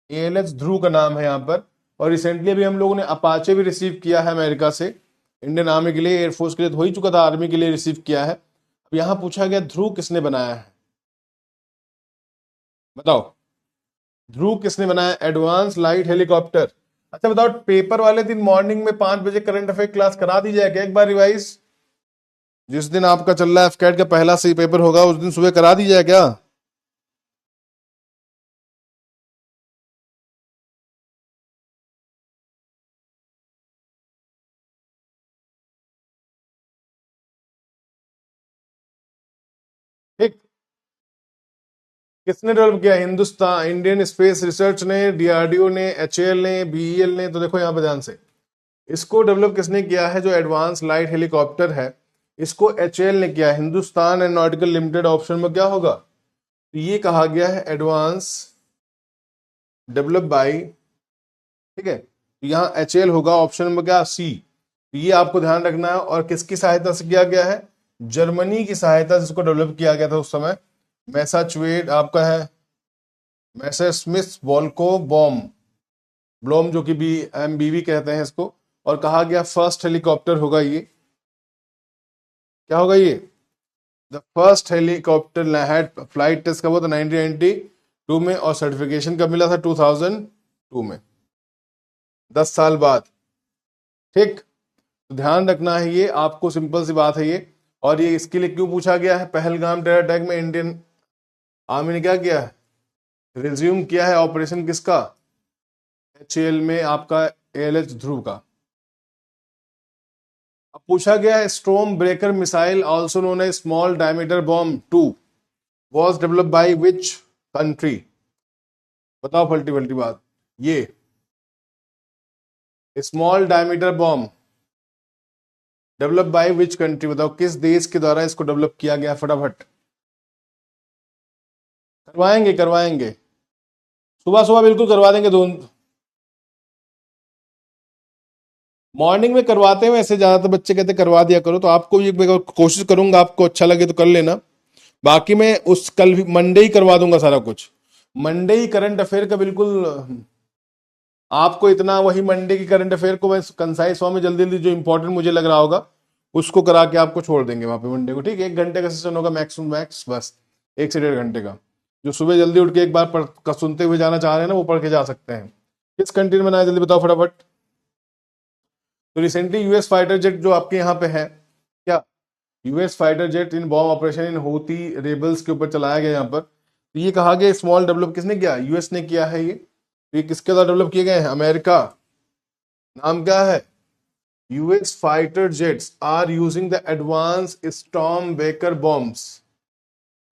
एएलएच ध्रुव का नाम है यहाँ पर। और रिसेंटली अभी हम लोगों ने अपाचे भी रिसीव किया है अमेरिका से, इंडियन आर्मी के लिए, एयरफोर्स के लिए तो हो ही चुका था, आर्मी के लिए रिसीव किया है। अब यहाँ पूछा गया ध्रुव किसने बनाया है, बताओ ध्रुव किसने बनाया? Advance light helicopter. अच्छा बताओ, पेपर वाले दिन मॉर्निंग में 5 बजे करंट अफेयर क्लास करा दी जाए क्या एक बार रिवाइज? जिस दिन आपका चल रहा है एफकैट का पहला सी पेपर होगा, उस दिन सुबह करा दी जाए क्या? ठीक, किसने डेवलप किया? हिंदुस्तान इंडियन स्पेस रिसर्च ने, डीआरडीओ ने, एचएएल ने, बीईएल ने। तो देखो यहाँ पे ध्यान से, इसको डेवलप किसने किया है? जो एडवांस लाइट हेलीकॉप्टर है, इसको एचएएल ने किया। हिंदुस्तान एरोनॉटिकल लिमिटेड ऑप्शन में क्या होगा? तो ये कहा गया है एडवांस डेवलप बाई, ठीक है, तो यहाँ एचएएल होगा ऑप्शन में, क्या? सी। तो ये आपको ध्यान रखना है। और किसकी सहायता से किया गया है? जर्मनी की सहायता से इसको डेवलप किया गया था उस समय। मैसाचुएट आपका है, मैसर स्मिथ वॉल्को बॉम ब्लोम, जो कि एमबीवी कहते हैं इसको। और कहा गया फर्स्ट हेलीकॉप्टर होगा ये, क्या होगा ये? The first helicopter had flight test कब हुआ था? 1992 में। और सर्टिफिकेशन कब मिला था? 2002 में, 10 साल बाद। ठीक, तो ध्यान रखना है ये आपको, सिंपल सी बात है ये। और ये इसके लिए क्यों पूछा गया है? पहलगाम टेरर अटैक में इंडियन आर्मी ने क्या किया है? रिज्यूम किया है ऑपरेशन किसका? एचएएल में आपका एएलएच ध्रुव का। अब पूछा गया है, storm breaker missile also known as small diameter bomb 2 was developed by which country? बताओ फल्टी फल्टी बात। ये small diameter bomb develop by which country, बताओ किस देश के द्वारा इसको डेवलप किया गया? फटाफट करवाएंगे, करवाएंगे, सुबह सुबह बिल्कुल करवा देंगे। मॉर्निंग में करवाते हैं वैसे, ज्यादातर बच्चे कहते करवा दिया करो, तो आपको ये कोशिश करूंगा, आपको अच्छा लगे तो कर लेना। बाकी मैं उस कल भी मंडे ही करवा दूंगा सारा कुछ, मंडे ही करंट अफेयर का बिल्कुल आपको इतना, वही मंडे की करंट अफेयर को मैं कंसाइज फॉर्म में जल्दी जल्दी जो इंपॉर्टेंट मुझे लग रहा होगा उसको करा के आपको छोड़ देंगे वहां पे मंडे को। ठीक है, 1 घंटे का सेशन होगा मैक्सिमम मैक्स, बस 1 से 1.5 घंटे का। जो सुबह जल्दी उठ के एक बार सुनते हुए जाना चाह रहे हैं ना, वो पढ़ के जा सकते हैं। किस कंट्री में बनाया, जल्दी बताओ फटाफट। तो रिसेंटली यूएस फाइटर जेट जो आपके यहाँ पे है, क्या US fighter jet in bomb operation in Houthi rebels के ऊपर चलाया गया यहाँ पर। तो ये कहा गया स्मॉल डेवलप किसने किया, यूएस ने किया है। ये किसके द्वारा डेवलप किए गए हैं, अमेरिका। नाम क्या है, US fighter jets are using the advance storm breaker bombs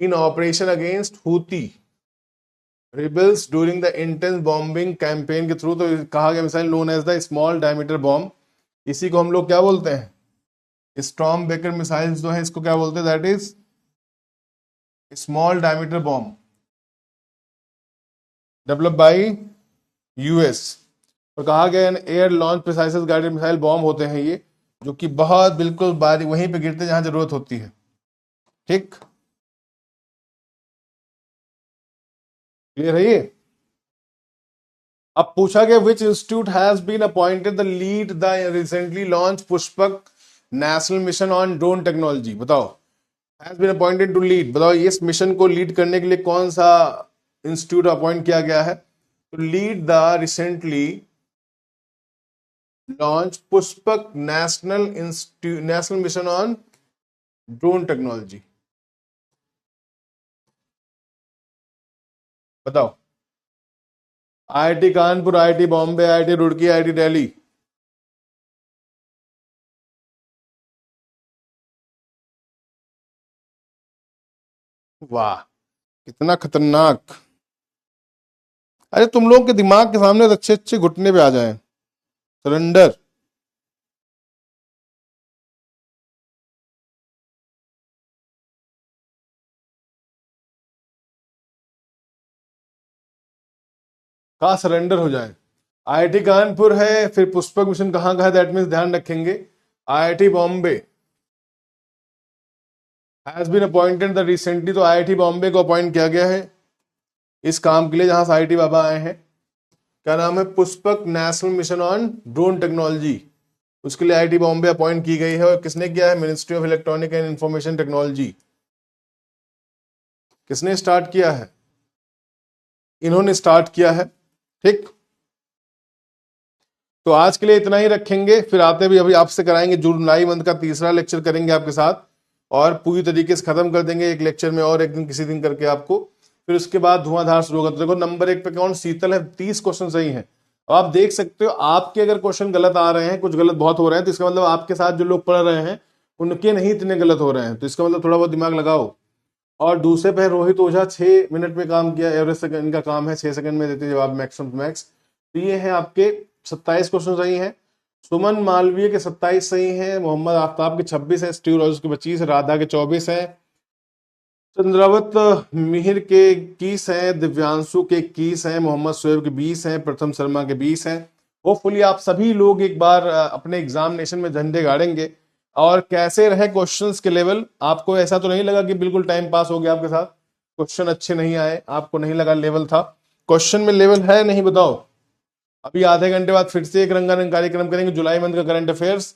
in operation against Houthi rebels during the intense bombing campaign के थ्रू। तो कहा गया missile known as the small diameter bomb. इसी को हम लोग क्या बोलते हैं, स्टॉर्म बेकर मिसाइल्स जो है इसको क्या बोलते हैं, that is small diameter bomb develop bye US. और कहा गया air launch precise guided missile bomb होते हैं ये, जो कि बहुत बिल्कुल बारीक वहीं पे गिरते हैं जहां जरूरत होती है। ठीक, क्लियर है ये। अब पूछा गया which institute has been appointed the lead the recently launch Pushpak national mission on drone technology. बताओ, has been appointed to lead, बताओ इस मिशन को लीड करने के लिए कौन सा इंस्टीट्यूट अपॉइंट किया गया है। तो lead the recently launch Pushpak national mission on drone technology. बताओ, IIT Kanpur, IIT Bombay, IIT Roorkee, IIT Delhi. वाह, कितना खतरनाक। अरे तुम लोग के दिमाग के सामने तो अच्छे अच्छे घुटने पे आ जाएं। सरेंडर। कहा सरेंडर हो जाए। आईआईटी कानपुर है, फिर पुष्पक मिशन कहाँ का है, दैट मीन्स ध्यान रखेंगे। IIT Bombay has been appointed the recently, तो आईआईटी बॉम्बे को अपॉइंट किया गया है इस काम के लिए जहां से आईआईटी बाबा आए हैं। क्या नाम है, Pushpak national mission on drone technology. उसके लिए आईआईटी बॉम्बे अपॉइंट की गई है। और किसने किया है, ministry of electronic and information technology. किसने स्टार्ट किया है, इन्होंने स्टार्ट किया है। ठीक, तो आज के लिए इतना ही रखेंगे, फिर आते भी अभी आपसे कराएंगे जुलाई मंथ का तीसरा लेक्चर करेंगे आपके साथ, और पूरी तरीके से खत्म कर देंगे एक लेक्चर में, और एक दिन किसी दिन करके आपको। फिर उसके बाद धुआंधार शुरू होगा। तो देखो नंबर 1 पे कौन, शीतल है, 30 क्वेश्चन सही हैं। और आप देख सकते हो, आपके अगर क्वेश्चन गलत आ रहे हैं, कुछ गलत बहुत हो रहे हैं, तो इसका मतलब आपके साथ जो लोग पढ़ रहे हैं उनके नहीं इतने गलत हो रहे हैं। तो इसका मतलब थोड़ा बहुत दिमाग लगाओ। और दूसरे पे रोहित ओझा 6 मिनट में काम किया, एवरेज सेकंड का काम है, 6 सेकंड में देते जवाब मैक्सिमम मैक्स। तो ये है आपके 27 क्वेश्चन सही हैं। सुमन मालवीय के 27 सही हैं, मोहम्मद आफ्ताब के 26 है, स्टीव रॉजर्स के 25 है, राधा के 24 है, चंद्रावत मिहिर के 21 हैं, दिव्यांशु के 21 हैं, मोहम्मद शोएब के 20 हैं, प्रथम शर्मा के 20 हैं। होपफुली आप सभी लोग एक बार अपने एग्जामिनेशन में झंडे गाड़ेंगे। और कैसे रहे क्वेश्चंस के लेवल, आपको ऐसा तो नहीं लगा कि बिल्कुल टाइम पास हो गया आपके साथ, क्वेश्चन अच्छे नहीं आए, आपको नहीं लगा लेवल था, क्वेश्चन में लेवल है नहीं, बताओ। अभी आधे घंटे बाद फिर से एक रंगारंग कार्यक्रम करेंगे, जुलाई मंथ का करंट अफेयर्स।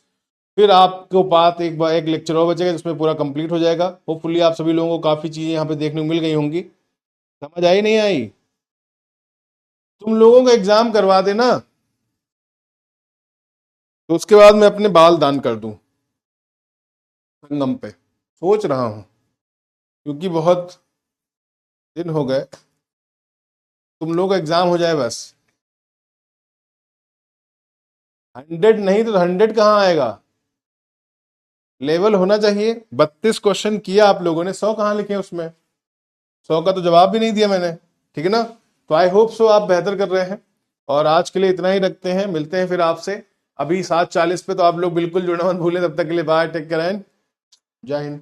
फिर आपको पास एक बार एक लेक्चर और बचेगा जिसमें पूरा कंप्लीट हो जाएगा। होपफुली आप सभी लोगों को काफी चीजें यहाँ पे देखने को मिल गई होंगी। समझ आई नहीं आई, तुम लोगों का एग्जाम करवा देना, तो उसके बाद मैं अपने बाल दान कर दूं संगम पे, सोच रहा हूं, क्योंकि बहुत दिन हो गए। तुम लोग का एग्जाम हो जाए बस। 100 नहीं तो 100 कहाँ आएगा, लेवल होना चाहिए। 32 क्वेश्चन किया आप लोगों ने, 100 कहाँ लिखे उसमें, 100 का तो जवाब भी नहीं दिया मैंने। ठीक है ना, तो आई होप सो आप बेहतर कर रहे हैं। और आज के लिए इतना ही रखते हैं, मिलते हैं फिर आपसे अभी 7:40 पे। तो आप लोग बिल्कुल जुड़ना मत भूलें। तब तक के लिए बाय, टेक केयर एंड जय हिंद।